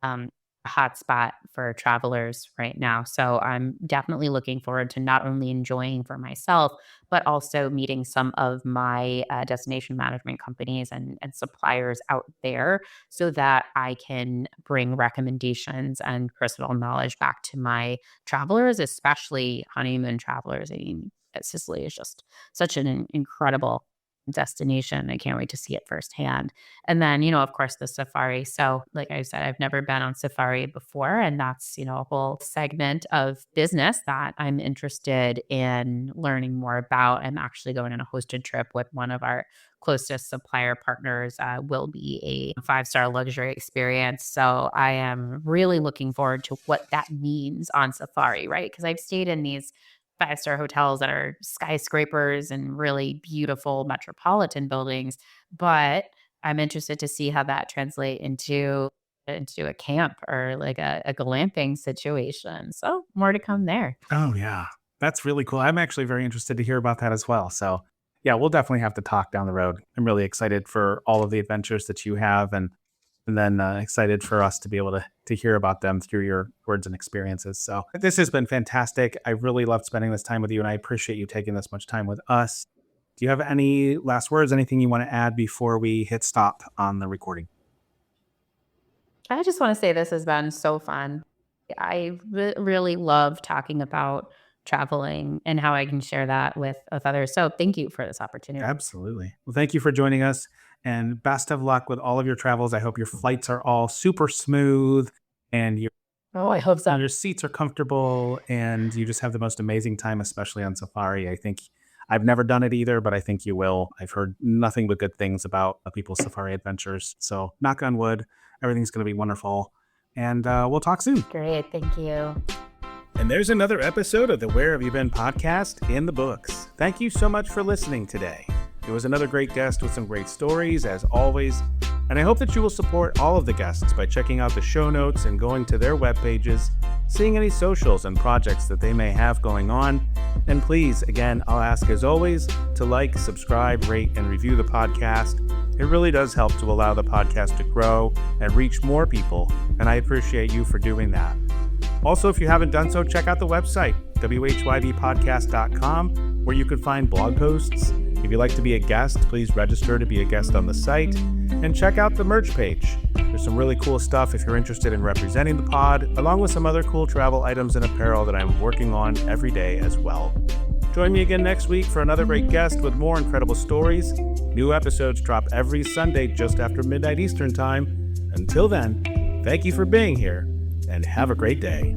a hotspot for travelers right now. So I'm definitely looking forward to not only enjoying for myself, but also meeting some of my destination management companies and suppliers out there so that I can bring recommendations and personal knowledge back to my travelers, especially honeymoon travelers. I mean, Sicily is just such an incredible destination. I can't wait to see it firsthand. And then, of course, the safari. So, like I said, I've never been on safari before. And that's, a whole segment of business that I'm interested in learning more about. I'm actually going on a hosted trip with one of our closest supplier partners, will be a 5-star luxury experience. So, I am really looking forward to what that means on safari, right? Because I've stayed in these 5-star hotels that are skyscrapers and really beautiful metropolitan buildings, but I'm interested to see how that translate into a camp or like a glamping situation. So more to come there. Oh, yeah. That's really cool. I'm actually very interested to hear about that as well. So, yeah, we'll definitely have to talk down the road. I'm really excited for all of the adventures that you have, and then excited for us to be able to hear about them through your words and experiences. So this has been fantastic. I really loved spending this time with you, and I appreciate you taking this much time with us. Do you have any last words, anything you want to add before we hit stop on the recording? I just want to say this has been so fun. Really love talking about traveling and how I can share that with others. So thank you for this opportunity. Absolutely. Well, thank you for joining us, and best of luck with all of your travels. I hope your flights are all super smooth and Oh, I hope so. your seats are comfortable and you just have the most amazing time, especially on safari. I think I've never done it either, but I think you will. I've heard nothing but good things about people's safari adventures. So, knock on wood, everything's going to be wonderful. And we'll talk soon. Great. Thank you. And there's another episode of the Where Have You Been podcast in the books. Thank you so much for listening today. It was another great guest with some great stories, as always. And I hope that you will support all of the guests by checking out the show notes and going to their web pages, seeing any socials and projects that they may have going on. And please, again, I'll ask as always to like, subscribe, rate, and review the podcast. It really does help to allow the podcast to grow and reach more people, and I appreciate you for doing that. Also, if you haven't done so, check out the website, whybpodcast.com, where you can find blog posts. If you'd like to be a guest, please register to be a guest on the site, and check out the merch page. There's some really cool stuff if you're interested in representing the pod, along with some other cool travel items and apparel that I'm working on every day as well. Join me again next week for another great guest with more incredible stories. New episodes drop every Sunday just after midnight Eastern Time. Until then, thank you for being here, and have a great day.